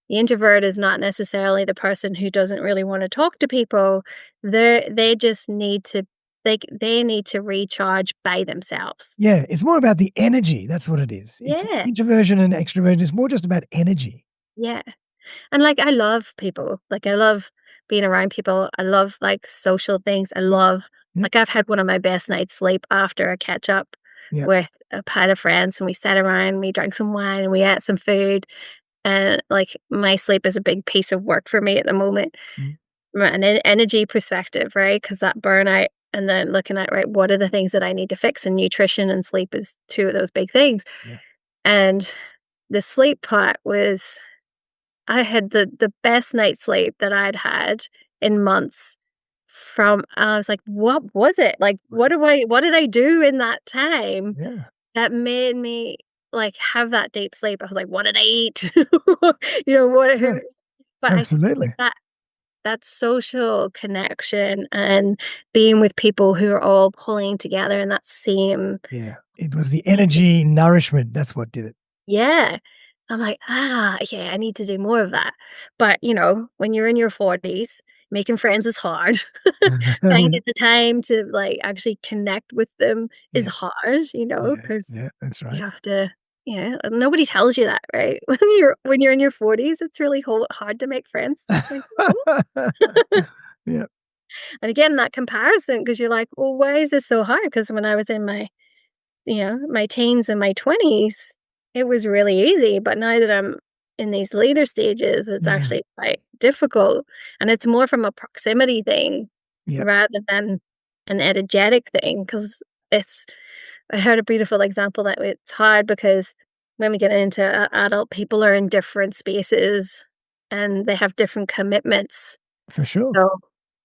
Speaker 1: the introvert is not necessarily the person who doesn't really want to talk to people. They just need to they need to recharge by themselves.
Speaker 2: Yeah, it's more about the energy. That's what it is. It's
Speaker 1: Yeah.
Speaker 2: introversion and extroversion. It's more just about energy.
Speaker 1: Yeah. And like I love people. Like I love being around people. I love like social things. I love
Speaker 2: Yep.
Speaker 1: like I've had one of my best nights sleep after a catch up
Speaker 2: Yep.
Speaker 1: with a pile of friends and we sat around, we drank some wine and we ate some food. And like my sleep is a big piece of work for me at the moment.
Speaker 2: Mm.
Speaker 1: From an energy perspective, right? Because that burnout and then looking at, right, what are the things that I need to fix? And nutrition and sleep is two of those big things.
Speaker 2: Yeah.
Speaker 1: And the sleep part was I had the best night's sleep that I'd had in months from I was like, "What was it? Like,
Speaker 2: Right.
Speaker 1: what did I do in that time
Speaker 2: Yeah.
Speaker 1: that made me, like, have that deep sleep?" I was like, "What did I eat?" What
Speaker 2: Yeah.
Speaker 1: but I feel like
Speaker 2: Absolutely.
Speaker 1: that social connection and being with people who are all pulling together in that
Speaker 2: Yeah. It was the
Speaker 1: same
Speaker 2: energy nourishment. That's what did it.
Speaker 1: yeah. I'm like, yeah, I need to do more of that." But, when you're in your 40s, making friends is hard. Finding the time to, like, actually connect with them is
Speaker 2: Yeah.
Speaker 1: hard,
Speaker 2: Yeah.
Speaker 1: because
Speaker 2: Yeah. That's
Speaker 1: you
Speaker 2: right.
Speaker 1: have to nobody tells you that, right? When you're in your 40s, it's really hard to make friends with people.
Speaker 2: Yeah.
Speaker 1: And again, that comparison, because 'cause you're like, "Well, why is this so hard?" Because when I was in my teens and my 20s, it was really easy, but now that I'm in these later stages, it's
Speaker 2: Yeah.
Speaker 1: actually quite difficult, and it's more from a proximity thing
Speaker 2: Yep.
Speaker 1: rather than an energetic thing. Because it's I heard a beautiful example that it's hard because when we get into adult, people are in different spaces, and they have different commitments.
Speaker 2: For sure.
Speaker 1: So,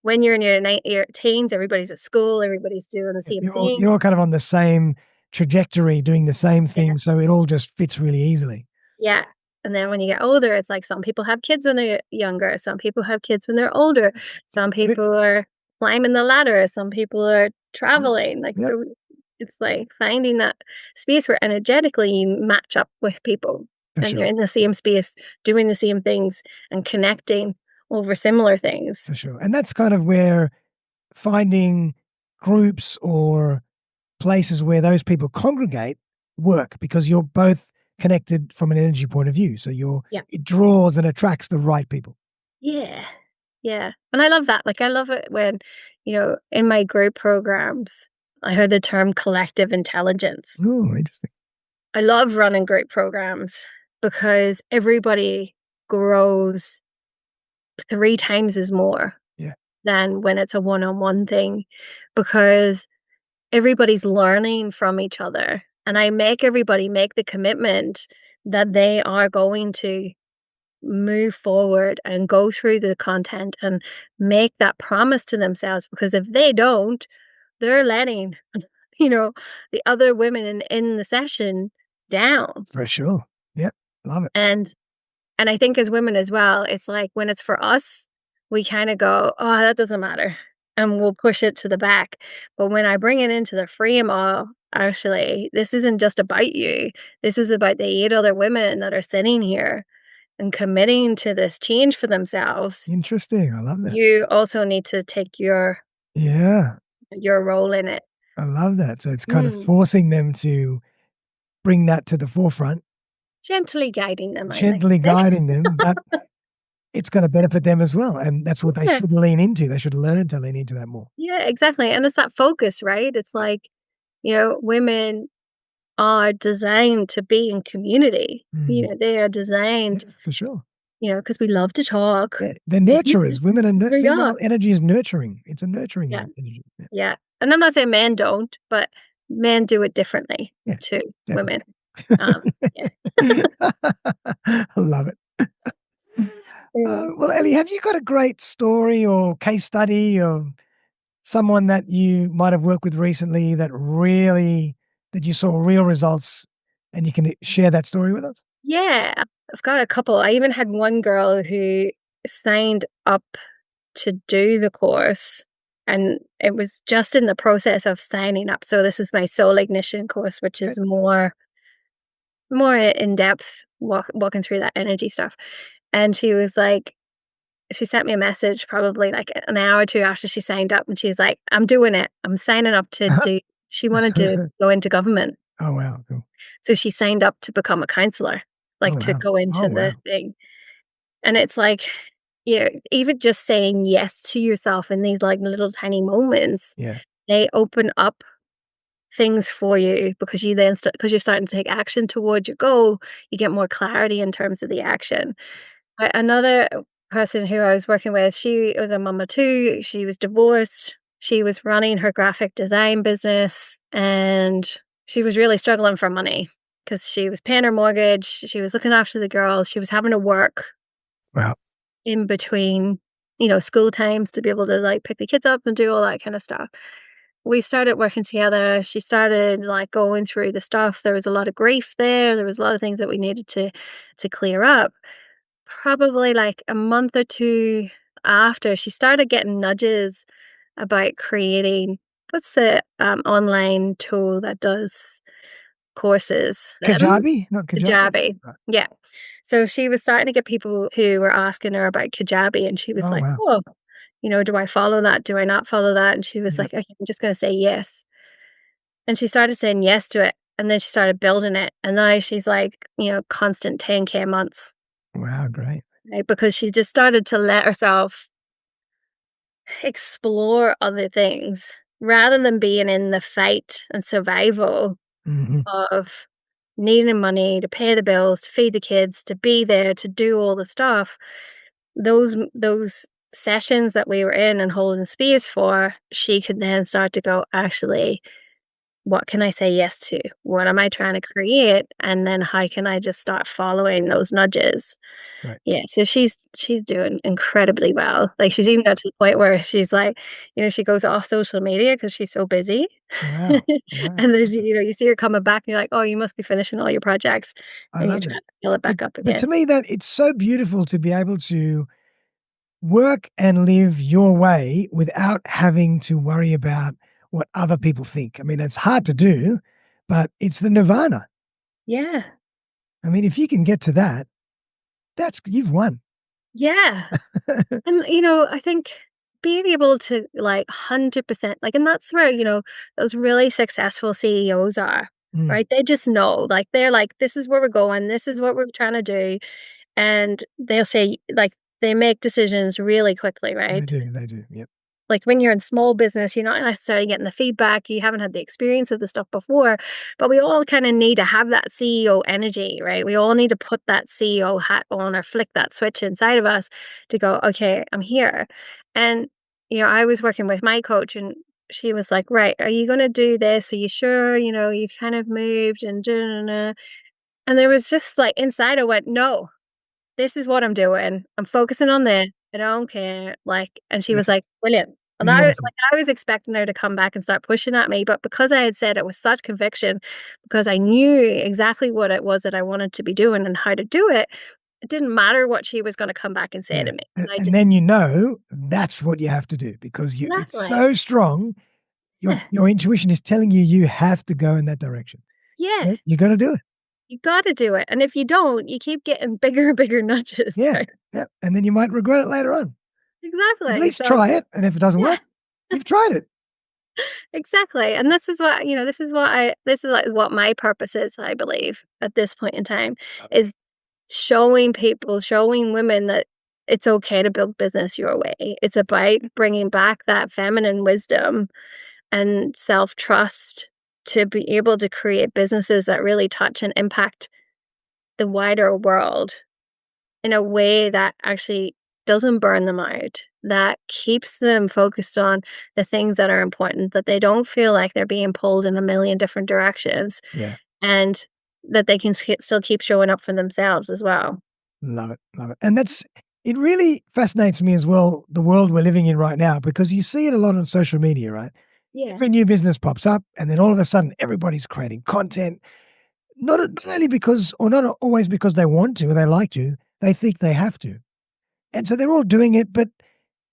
Speaker 1: when you're in your teens, everybody's at school, everybody's doing the
Speaker 2: Yeah,
Speaker 1: same
Speaker 2: you're
Speaker 1: thing.
Speaker 2: all kind of on the same trajectory, doing the same
Speaker 1: Yeah.
Speaker 2: thing, so it all just fits really easily.
Speaker 1: Yeah, and then when you get older, it's like some people have kids when they're younger, some people have kids when they're older, some
Speaker 2: Get it?
Speaker 1: people are climbing the ladder, some people are
Speaker 2: Yep.
Speaker 1: traveling, like,
Speaker 2: Yep.
Speaker 1: so it's like finding that space where energetically you match up with people,
Speaker 2: For
Speaker 1: and you're
Speaker 2: sure.
Speaker 1: in the same space, doing the same things, and connecting over similar things.
Speaker 2: For sure. And that's kind of where finding groups or places where those people congregate work because you're both connected from an energy point of view. So
Speaker 1: Yeah.
Speaker 2: it draws and attracts the right people.
Speaker 1: Yeah. Yeah, and I love that, like, I love it when, in my group programs, I heard the term collective intelligence.
Speaker 2: Oh, interesting.
Speaker 1: I love running group programs because everybody grows 3 times as more
Speaker 2: Yeah,
Speaker 1: than when it's a one-on-one thing, because everybody's learning from each other, and I make everybody make the commitment that they are going to move forward and go through the content and make that promise to themselves, because if they don't, they're letting, you know, the other women in the session down.
Speaker 2: for sure. Yep, love it.
Speaker 1: And I think as women as well, it's like when it's for us, we kinda go, "Oh, that doesn't matter," and we'll push it to the back. But when I bring it into the frame of, "Actually, this isn't just about you. This is about the 8 other women that are sitting here and committing to this change for themselves.
Speaker 2: Interesting, I love that.
Speaker 1: You also need to take
Speaker 2: Yeah,
Speaker 1: your role in it."
Speaker 2: I love that. So it's kind of
Speaker 1: Mm.
Speaker 2: forcing them to bring that to the forefront,
Speaker 1: Gently guiding them, I like
Speaker 2: gently
Speaker 1: to say.
Speaker 2: guiding them, but it's gonna benefit them as well, and that's what they
Speaker 1: Yeah.
Speaker 2: should lean into. They should learn to lean into that more.
Speaker 1: Yeah, exactly, and it's that focus, right? It's like, women are designed to be in community.
Speaker 2: Mm.
Speaker 1: They are
Speaker 2: Yeah,
Speaker 1: designed,
Speaker 2: for sure.
Speaker 1: because we love to talk.
Speaker 2: Yeah, they're nurturers. Women are
Speaker 1: We are.
Speaker 2: female energy is nurturing. It's a nurturing
Speaker 1: Yeah,
Speaker 2: energy. Yeah,
Speaker 1: yeah, and I'm not saying men don't, but men do it differently
Speaker 2: yeah,
Speaker 1: to
Speaker 2: definitely.
Speaker 1: women. Um, yeah.
Speaker 2: I love it.
Speaker 1: Mm.
Speaker 2: Well, Ellie, have you got a great story or case study of someone that you might have worked with recently that you saw real results and you can share that story with us?
Speaker 1: Yeah, I've got a couple. I even had one girl who signed up to do the course, and it was just in the process of signing up. So this is my Soul Ignition course, which
Speaker 2: Okay.
Speaker 1: is more in depth, walking through that energy stuff. And she sent me a message probably like an hour or two after she signed up, and she's like, "I'm doing it. I'm signing up to do." She wanted to go into government,
Speaker 2: Oh, wow. Cool.
Speaker 1: so she signed up to become a counselor,
Speaker 2: Oh,
Speaker 1: like to
Speaker 2: wow.
Speaker 1: go
Speaker 2: Oh,
Speaker 1: into the
Speaker 2: wow.
Speaker 1: thing. And it's like, even just saying yes to yourself in these like little tiny moments,
Speaker 2: Yeah.
Speaker 1: they open up things for you, because you then because you're starting to take action towards your goal, you get more clarity in terms of the action. Another person who I was working with, she was a mama too. She was divorced. She was running her graphic design business, and she was really struggling for money because she was paying her mortgage. She was looking after the girls. She was having to work
Speaker 2: Wow.
Speaker 1: in between, school times to be able to like pick the kids up and do all that kind of stuff. We started working together. She started like going through the stuff. There was a lot of grief there. There was a lot of things that we needed to clear up. Probably like a month or 2 after, she started getting nudges about creating, what's the, online tool that does courses?
Speaker 2: Kajabi? Not Kajabi?
Speaker 1: Kajabi.
Speaker 2: Right.
Speaker 1: Yeah. So she was starting to get people who were asking her about Kajabi, and she was
Speaker 2: Oh,
Speaker 1: like,
Speaker 2: wow.
Speaker 1: "Oh, do I follow that? Do I not follow that?" And she was
Speaker 2: Yep.
Speaker 1: like, "Okay, I'm just gonna say yes." And she started saying yes to it, and then she started building it, and now she's like, constant 10K months,
Speaker 2: Wow, great.
Speaker 1: right? Because she just started to let herself explore other things rather than being in the fight and survival
Speaker 2: Mhm.
Speaker 1: of needing money to pay the bills, to feed the kids, to be there, to do all the stuff. Those sessions that we were in and holding space for, she could then start to go, actually, what can I say yes to? What am I trying to create? And then how can I just start following those nudges?
Speaker 2: Great.
Speaker 1: Yeah, so she's doing incredibly well. Like, she's even got to the point where she's like, she goes off social media because she's so busy.
Speaker 2: Wow. Wow.
Speaker 1: And there's, you see her coming back and you're like, "Oh, you must be finishing all your projects."
Speaker 2: I
Speaker 1: And you
Speaker 2: love
Speaker 1: try
Speaker 2: that.
Speaker 1: to fill it
Speaker 2: But
Speaker 1: back up
Speaker 2: but to
Speaker 1: again.
Speaker 2: me that it's so beautiful to be able to work and live your way without having to worry about what other people think. I mean, it's hard to do, but it's the nirvana.
Speaker 1: Yeah.
Speaker 2: I mean, if you can get to that, that's you've won.
Speaker 1: Yeah. And, I think being able to, like, 100%, like, and that's where, those really successful CEOs are,
Speaker 2: Mm,
Speaker 1: right? They just know, like, they're like, "This is where we're going. This is what we're trying to do." And they'll say, like, they make decisions really quickly,
Speaker 2: they
Speaker 1: right?
Speaker 2: do, they do, yep.
Speaker 1: like, when you're in small business, you're not necessarily getting the feedback, you haven't had the experience of the stuff before, but we all kinda need to have that CEO energy, right? We all need to put that CEO hat on or flick that switch inside of us to go, "Okay, I'm here." And, I was working with my coach, and she was like, "Right, are you gonna do this? Are you sure? You've kind of moved and da da da." And there was just, like, inside I went, "No. This is what I'm doing. I'm focusing on this. I don't care." Like, and she
Speaker 2: Yeah,
Speaker 1: was like, "Brilliant." And
Speaker 2: beautiful.
Speaker 1: I was expecting her to come back and start pushing at me, but because I had said it with such conviction, because I knew exactly what it was that I wanted to be doing and how to do it, it didn't matter what she was gonna come back and say
Speaker 2: Yeah,
Speaker 1: to me.
Speaker 2: and
Speaker 1: I
Speaker 2: and
Speaker 1: just
Speaker 2: then that's what you have to do because it's
Speaker 1: exactly.
Speaker 2: so strong. Your
Speaker 1: Yeah.
Speaker 2: your intuition is telling you you have to go in that direction.
Speaker 1: Yeah.
Speaker 2: Yeah, you gotta do it.
Speaker 1: You gotta do it. And if you don't, you keep getting bigger and bigger nudges,
Speaker 2: Yeah,
Speaker 1: right?
Speaker 2: yeah, and then you might regret it later on. At
Speaker 1: Exactly.
Speaker 2: least
Speaker 1: So
Speaker 2: try it, and if it doesn't
Speaker 1: yeah.
Speaker 2: work, you've tried it.
Speaker 1: Exactly, and this is, like, what my purpose is, I believe, at this point in time,
Speaker 2: Love it.
Speaker 1: is showing women that it's okay to build business your way. It's about bringing back that feminine wisdom and self-trust to be able to create businesses that really touch and impact the wider world in a way that actually doesn't burn them out, that keeps them focused on the things that are important, that they don't feel like they're being pulled in a million different directions,
Speaker 2: Yeah,
Speaker 1: and that they can still keep showing up for themselves as well.
Speaker 2: love it, love it, and it really fascinates me as well, the world we're living in right now, because you see it a lot on social media, right?
Speaker 1: Yeah.
Speaker 2: Every new business pops up, and then all of a sudden, everybody's creating content, not only because or not always because they want to or they like to, they think they have to. And so they're all doing it, but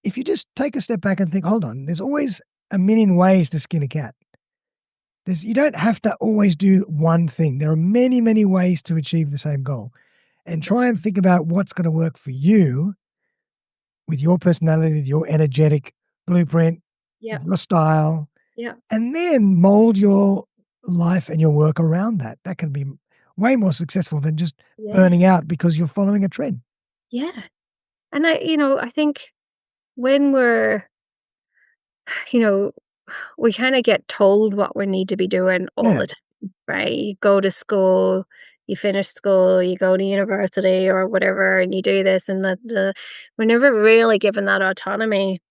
Speaker 2: if you just take a step back and think, "Hold on, there's always a million ways to skin a cat." You don't have to always do one thing. There are many, many ways to achieve the same goal. And try and think about what's gonna work for you with your personality, with your energetic blueprint,
Speaker 1: Yeah.
Speaker 2: with your style,
Speaker 1: Yeah.
Speaker 2: and then mold your life and your work around that. That can be way more successful than just
Speaker 1: Yeah.
Speaker 2: burning out because you're following a trend.
Speaker 1: Yeah. And I think when you know, we kind of get told what we need to be doing all
Speaker 2: Yeah,
Speaker 1: the time, right? You go to school, you finish school, you go to university or whatever, and you do this and that. We're never really given that autonomy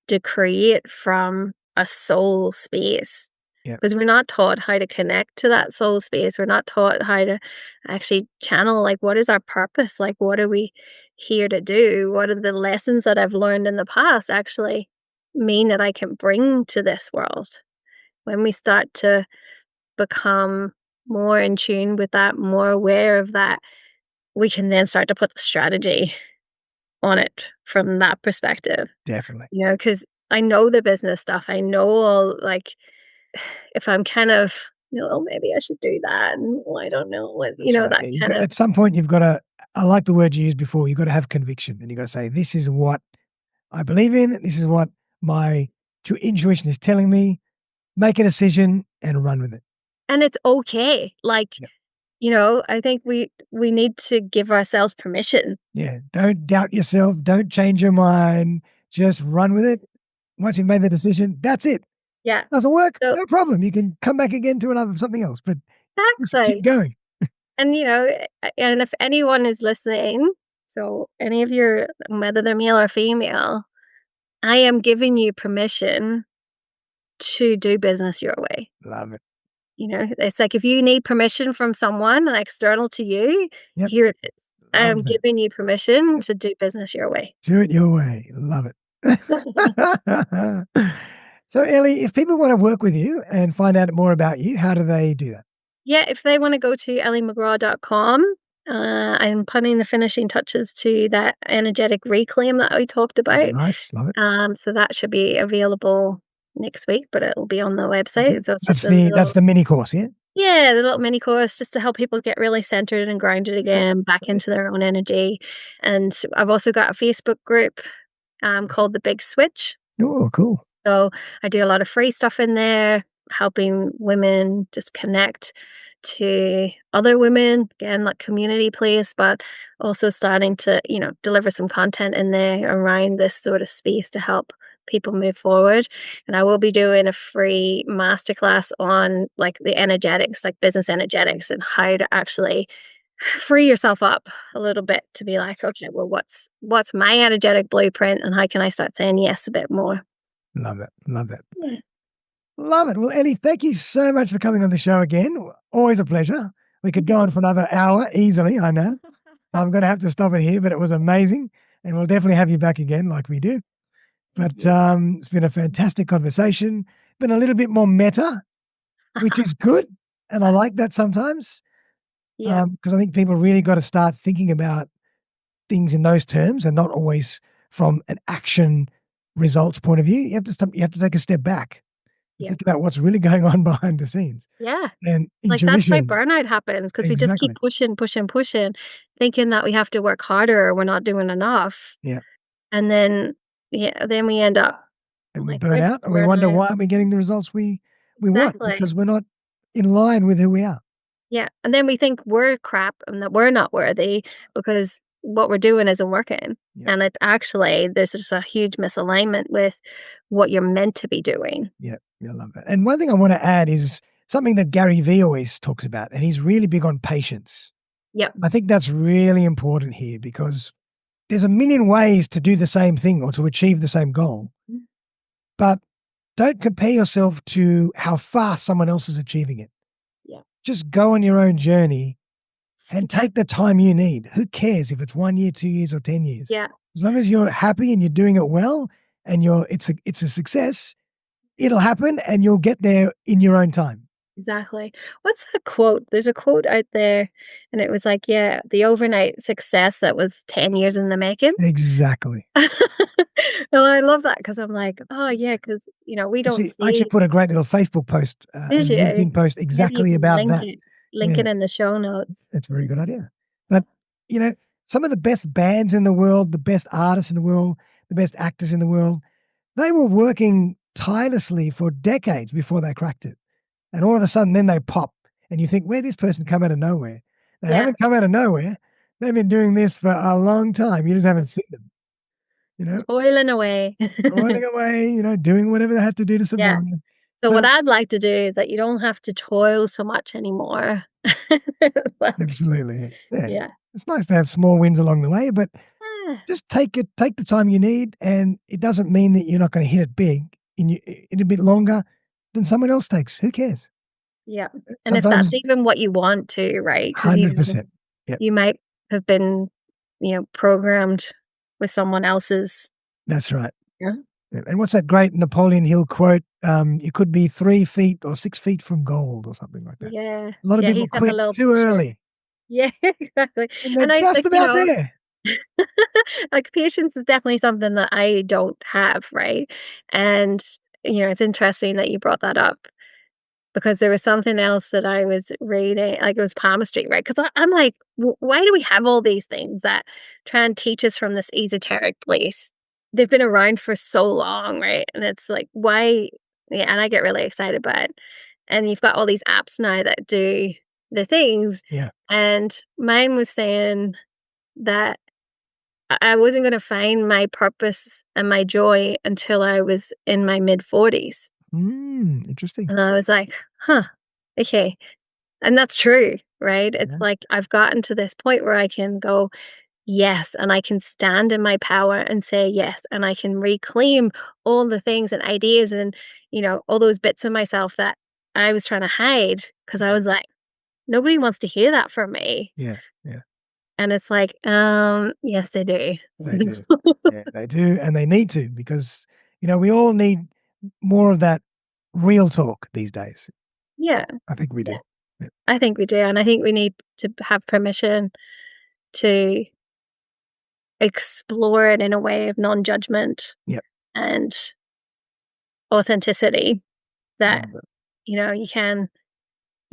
Speaker 1: to create from a soul space
Speaker 2: yeah,
Speaker 1: because we're not taught how to connect to that soul space. We're not taught how to actually channel, like, what is our purpose? Like, what are we here to do? What are the lessons that I've learned in the past actually mean that I can bring to this world? When we start to become more in tune with that, more aware of that, we can then start to put the strategy on it from that perspective.
Speaker 2: definitely.
Speaker 1: Because I know the business stuff. I know all, like, if I'm kind of, maybe I should do that. And well, I don't know what,
Speaker 2: That's right.
Speaker 1: that
Speaker 2: Yeah, you've
Speaker 1: kind
Speaker 2: got
Speaker 1: of,
Speaker 2: at some point, you've gotta I like the word you used before, you've gotta have conviction, and you've gotta say, "This is what I believe in. This is what my intuition is telling me. Make a decision and run with it."
Speaker 1: and it's okay. Like,
Speaker 2: Yep.
Speaker 1: I think we need to give ourselves permission.
Speaker 2: Yeah, don't doubt yourself, don't change your mind, just run with it. Once you've made the decision, that's it.
Speaker 1: Yeah.
Speaker 2: Doesn't work?
Speaker 1: So
Speaker 2: No problem. You can come back again to another something else, but just keep
Speaker 1: exactly.
Speaker 2: going.
Speaker 1: And and if anyone is listening, so any of your, whether they're male or female, I am giving you permission to do business your way.
Speaker 2: Love it.
Speaker 1: It's like if you need permission from someone like external to you,
Speaker 2: Yep,
Speaker 1: here it is. I
Speaker 2: love
Speaker 1: am
Speaker 2: that.
Speaker 1: giving you permission to do business your way.
Speaker 2: Do it your way. Love it. So, Ellie, if people want to work with you and find out more about you, how do they do that?
Speaker 1: Yeah, if they want to go to elliemegraw.com, I'm putting the finishing touches to that energetic reclaim that we talked about.
Speaker 2: Nice. Love it.
Speaker 1: So that should be available next week, but it'll be on the
Speaker 2: Mhm.
Speaker 1: website. So it's just
Speaker 2: That's
Speaker 1: a
Speaker 2: that's
Speaker 1: little,
Speaker 2: the mini course, yeah?
Speaker 1: yeah, the little mini course just to help people get really centered and grounded
Speaker 2: Okay.
Speaker 1: again, back
Speaker 2: Great.
Speaker 1: into their own energy. And I've also got a Facebook group called The Big Switch.
Speaker 2: Oh, cool.
Speaker 1: So I do a lot of free stuff in there, helping women just connect to other women, again, like community place, but also starting to, deliver some content in there around this sort of space to help people move forward. And I will be doing a free masterclass on like the energetics, like business energetics, and how to actually free yourself up a little bit to be like, okay, well, what's my energetic blueprint, and how can I start saying yes a bit more?
Speaker 2: Love it. Love it.
Speaker 1: Yeah.
Speaker 2: Love it. Well, Ellie, thank you so much for coming on the show again. Always a pleasure. We could go on for another hour easily, I know. I'm going to have to stop it here, but it was amazing. And we'll definitely have you back again like we do.
Speaker 1: Thank
Speaker 2: But
Speaker 1: you.
Speaker 2: it's been a fantastic conversation. Been a little bit more meta, which is good. And I like that sometimes
Speaker 1: Yeah,
Speaker 2: because I think people really got to start thinking about things in those terms and not always from an action results point of view. You have to take a step back and
Speaker 1: yeah,
Speaker 2: think about what's really going on behind the scenes.
Speaker 1: yeah.
Speaker 2: And
Speaker 1: Like, that's why
Speaker 2: intuition.
Speaker 1: burnout happens because we just keep
Speaker 2: Exactly.
Speaker 1: pushing, pushing, pushing, thinking that we have to work harder or we're not doing enough.
Speaker 2: Yeah.
Speaker 1: And then, yeah, then we end up
Speaker 2: And we
Speaker 1: like
Speaker 2: burn
Speaker 1: with
Speaker 2: out and we wonder
Speaker 1: burnout.
Speaker 2: why aren't we getting the results we want
Speaker 1: Exactly.
Speaker 2: because we're not in line with who we are.
Speaker 1: Yeah. And then we think we're crap and that we're not worthy
Speaker 2: That's right.
Speaker 1: because what we're doing isn't working.
Speaker 2: Yeah.
Speaker 1: And it's actually, there's just a huge misalignment with what you're meant to be doing.
Speaker 2: Yeah. Yeah. I love that. And one thing I want to add is something that Gary Vee always talks about, and he's really big on patience.
Speaker 1: Yep.
Speaker 2: I think that's really important here because there's a million ways to do the same thing or to achieve the same goal,
Speaker 1: Mm.
Speaker 2: but don't compare yourself to how fast someone else is achieving it.
Speaker 1: Yeah.
Speaker 2: Just go on your own journey and take the time you need. Who cares if it's 1 year, 2 years, or 10 years?
Speaker 1: Yeah.
Speaker 2: As long as you're happy and you're doing it well and it's a success, it'll happen and you'll get there in your own time.
Speaker 1: Exactly. What's that quote? There's a quote out there, and it was like, yeah, the overnight success that was 10 years in the making.
Speaker 2: Exactly.
Speaker 1: And I love that because I'm like, oh, yeah, because, we don't
Speaker 2: I actually
Speaker 1: see.
Speaker 2: put a great little Facebook post
Speaker 1: Is
Speaker 2: and
Speaker 1: you?
Speaker 2: LinkedIn post
Speaker 1: Maybe you
Speaker 2: exactly
Speaker 1: can
Speaker 2: about that.
Speaker 1: link
Speaker 2: Yeah,
Speaker 1: it in the show notes.
Speaker 2: it's a very good idea. But, you know, some of the best bands in the world, the best artists in the world, the best actors in the world, they were working tirelessly for decades before they cracked it. And all of a sudden, then they pop, and you think, where'd this person come out of nowhere? They
Speaker 1: Yeah.
Speaker 2: haven't come out of nowhere. They've been doing this for a long time. You just haven't seen them, you know,
Speaker 1: Toiling away.
Speaker 2: toiling away, doing whatever they had to do to survive.
Speaker 1: Yeah. So what
Speaker 2: So,
Speaker 1: I'd like to do is that you don't have to toil so much anymore. Like,
Speaker 2: absolutely, yeah.
Speaker 1: yeah.
Speaker 2: It's nice to have small wins along the way, but
Speaker 1: Ah,
Speaker 2: just take the time you need, and it doesn't mean that you're not going to hit it big in a bit longer than someone else takes. Who cares?
Speaker 1: yeah. And if that's
Speaker 2: Sometimes
Speaker 1: even what you want to, right? Because
Speaker 2: 100%. Yep,
Speaker 1: you might have been, programmed with someone else's.
Speaker 2: that's right.
Speaker 1: Yeah.
Speaker 2: Yeah, and what's that great Napoleon Hill quote? You could be 3 feet or 6 feet from gold or something like that.
Speaker 1: Yeah.
Speaker 2: A lot of
Speaker 1: Yeah,
Speaker 2: people
Speaker 1: he took a
Speaker 2: quit
Speaker 1: little
Speaker 2: too
Speaker 1: picture.
Speaker 2: early,
Speaker 1: Yeah, exactly.
Speaker 2: and they're
Speaker 1: And I
Speaker 2: just
Speaker 1: like,
Speaker 2: about there.
Speaker 1: like, patience is definitely something that I don't have, right? And, it's interesting that you brought that up. Because there was something else that I was reading, like it was palmistry, right? Because I'm like, why do we have all these things that try and teach us from this esoteric place? They've been around for so long, right? And it's like, why? Yeah, and I get really excited by it. And you've got all these apps now that do the things.
Speaker 2: Yeah.
Speaker 1: And mine was saying that I wasn't going to find my purpose and my joy until I was in my mid 40s.
Speaker 2: Interesting.
Speaker 1: And I was like, huh, okay. And that's true, right? It's
Speaker 2: Yeah,
Speaker 1: like I've gotten to this point where I can go, yes, and I can stand in my power and say yes, and I can reclaim all the things and ideas and, all those bits of myself that I was trying to hide because I
Speaker 2: yeah,
Speaker 1: was like, nobody wants to hear that from me.
Speaker 2: yeah, yeah.
Speaker 1: And it's like, yes, they do.
Speaker 2: They do. Yeah, they do, and they need to because, we all need more of that real talk these days.
Speaker 1: Yeah,
Speaker 2: I think we
Speaker 1: yeah,
Speaker 2: do. Yeah,
Speaker 1: I think we do. And I think we need to have permission to explore it in a way of non-judgment
Speaker 2: yep.
Speaker 1: and authenticity that,
Speaker 2: Love it.
Speaker 1: you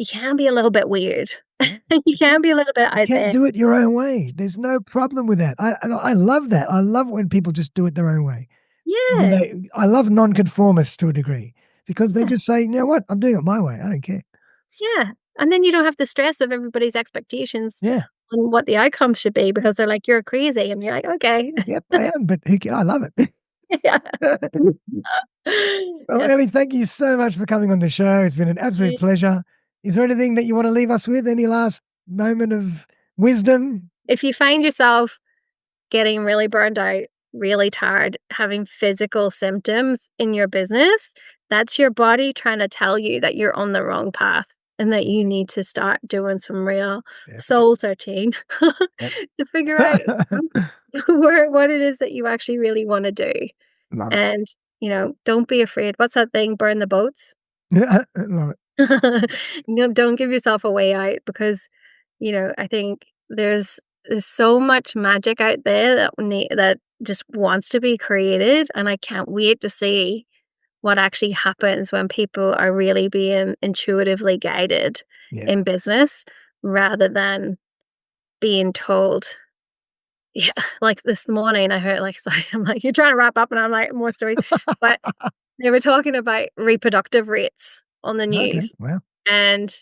Speaker 1: can be a little bit weird.
Speaker 2: Yeah.
Speaker 1: You can be a little bit
Speaker 2: You
Speaker 1: out
Speaker 2: can
Speaker 1: there.
Speaker 2: do it your own way. There's no problem with that. I love that. I love when people just do it their own way.
Speaker 1: Yeah,
Speaker 2: I love nonconformists to a degree because they
Speaker 1: yeah,
Speaker 2: just say, "You know what? I'm doing it my way. I don't care."
Speaker 1: yeah, and then you don't have the stress of everybody's expectations
Speaker 2: Yeah.
Speaker 1: on what the outcome should be because they're like, "You're crazy," and you're like, "Okay."
Speaker 2: Yep, I am, but who ca I love it.
Speaker 1: Yeah.
Speaker 2: Well,
Speaker 1: Yes.
Speaker 2: Ellie, thank you so much for coming on the show. It's been an absolute pleasure. Is there anything that you want to leave us with? Any last moment of wisdom?
Speaker 1: If you find yourself getting really burned out, really tired, having physical symptoms in your business, that's your body trying to tell you that you're on the wrong path and that you need to start doing some real
Speaker 2: Definitely.
Speaker 1: soul searching
Speaker 2: Yep.
Speaker 1: to figure out what it is that you actually really want to do.
Speaker 2: Love it.
Speaker 1: And, don't be afraid. What's that thing? Burn the boats?
Speaker 2: Love it.
Speaker 1: No, don't give yourself a way out because, I think there's so much magic out there that just wants to be created, and I can't wait to see what actually happens when people are really being intuitively guided
Speaker 2: Yeah.
Speaker 1: in business rather than being told. Yeah, like this morning I heard sorry, I'm like, "You're trying to wrap up," and I'm like, "More stories." But they were talking about reproductive rates on the
Speaker 2: Okay.
Speaker 1: news,
Speaker 2: Wow.
Speaker 1: and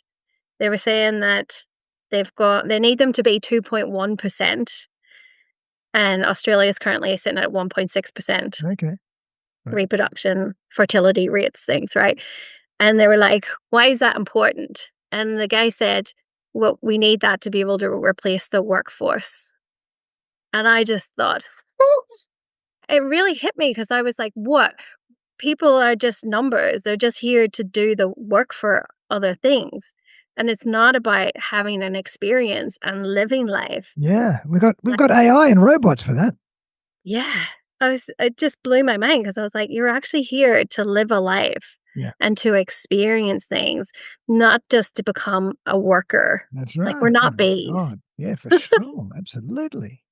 Speaker 1: they were saying that they need them to be 2.1%, and Australia is currently sitting at 1.6%
Speaker 2: Okay. Right.
Speaker 1: reproduction fertility rates things, right? And they were like, "Why is that important?" And the guy said, "Well, we need that to be able to replace the workforce." And I just thought, it really hit me because I was like, "What? People are just numbers. They're just here to do the work for other things. And it's not about having an experience and living life."
Speaker 2: Yeah. We've
Speaker 1: Like,
Speaker 2: got AI and robots for that.
Speaker 1: yeah. It just blew my mind because I was like, you're actually here to live a life
Speaker 2: Yeah.
Speaker 1: and to experience things, not just to become a worker.
Speaker 2: That's
Speaker 1: Like, we're
Speaker 2: right. Oh
Speaker 1: not
Speaker 2: my
Speaker 1: babies.
Speaker 2: God. Yeah, for sure. Absolutely.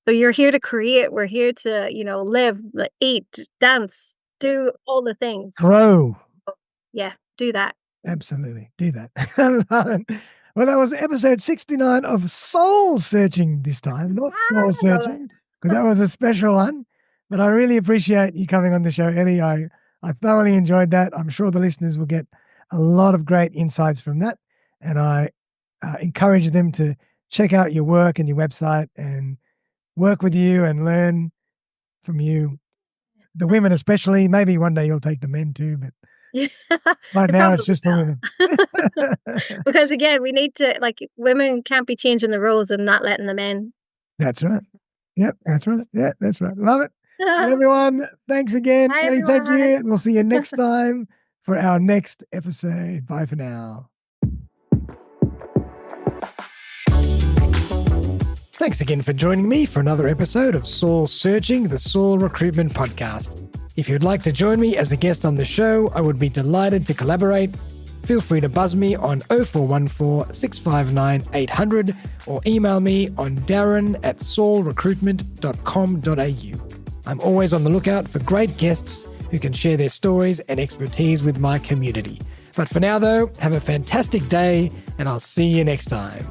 Speaker 1: So you're here to create. We're here to, live, eat, dance, do all the things.
Speaker 2: Grow.
Speaker 1: Yeah, do that.
Speaker 2: Absolutely. Do that. I love it. Well, that was episode 69 of Soul Searching this time, not Soul
Speaker 1: I love
Speaker 2: Searching, because that was a special one. But I really appreciate you coming on the show, Ellie. I thoroughly enjoyed that. I'm sure the listeners will get a lot of great insights from that. And I encourage them to check out your work and your website and work with you and learn from you. The women, especially. Maybe one day you'll take the men too, but
Speaker 1: Yeah,
Speaker 2: right
Speaker 1: I
Speaker 2: now it's
Speaker 1: probably
Speaker 2: just the women.
Speaker 1: will. Because again, we need to women can't be changing the rules and not letting them in.
Speaker 2: That's right. Yep, that's right. Yeah, that's right. Love it. Well,
Speaker 1: Bye,
Speaker 2: everyone, thanks again. Ellie, thank you.
Speaker 1: everyone.
Speaker 2: And we'll see you next time for our next episode. Bye for now. Thanks again for joining me for another episode of Soul Searching, the Saul Recruitment Podcast. If you'd like to join me as a guest on the show, I would be delighted to collaborate. Feel free to buzz me on 0414 659 800 or email me on darren@saulrecruitment.com.au. I'm always on the lookout for great guests who can share their stories and expertise with my community. But for now, though, have a fantastic day, and I'll see you next time.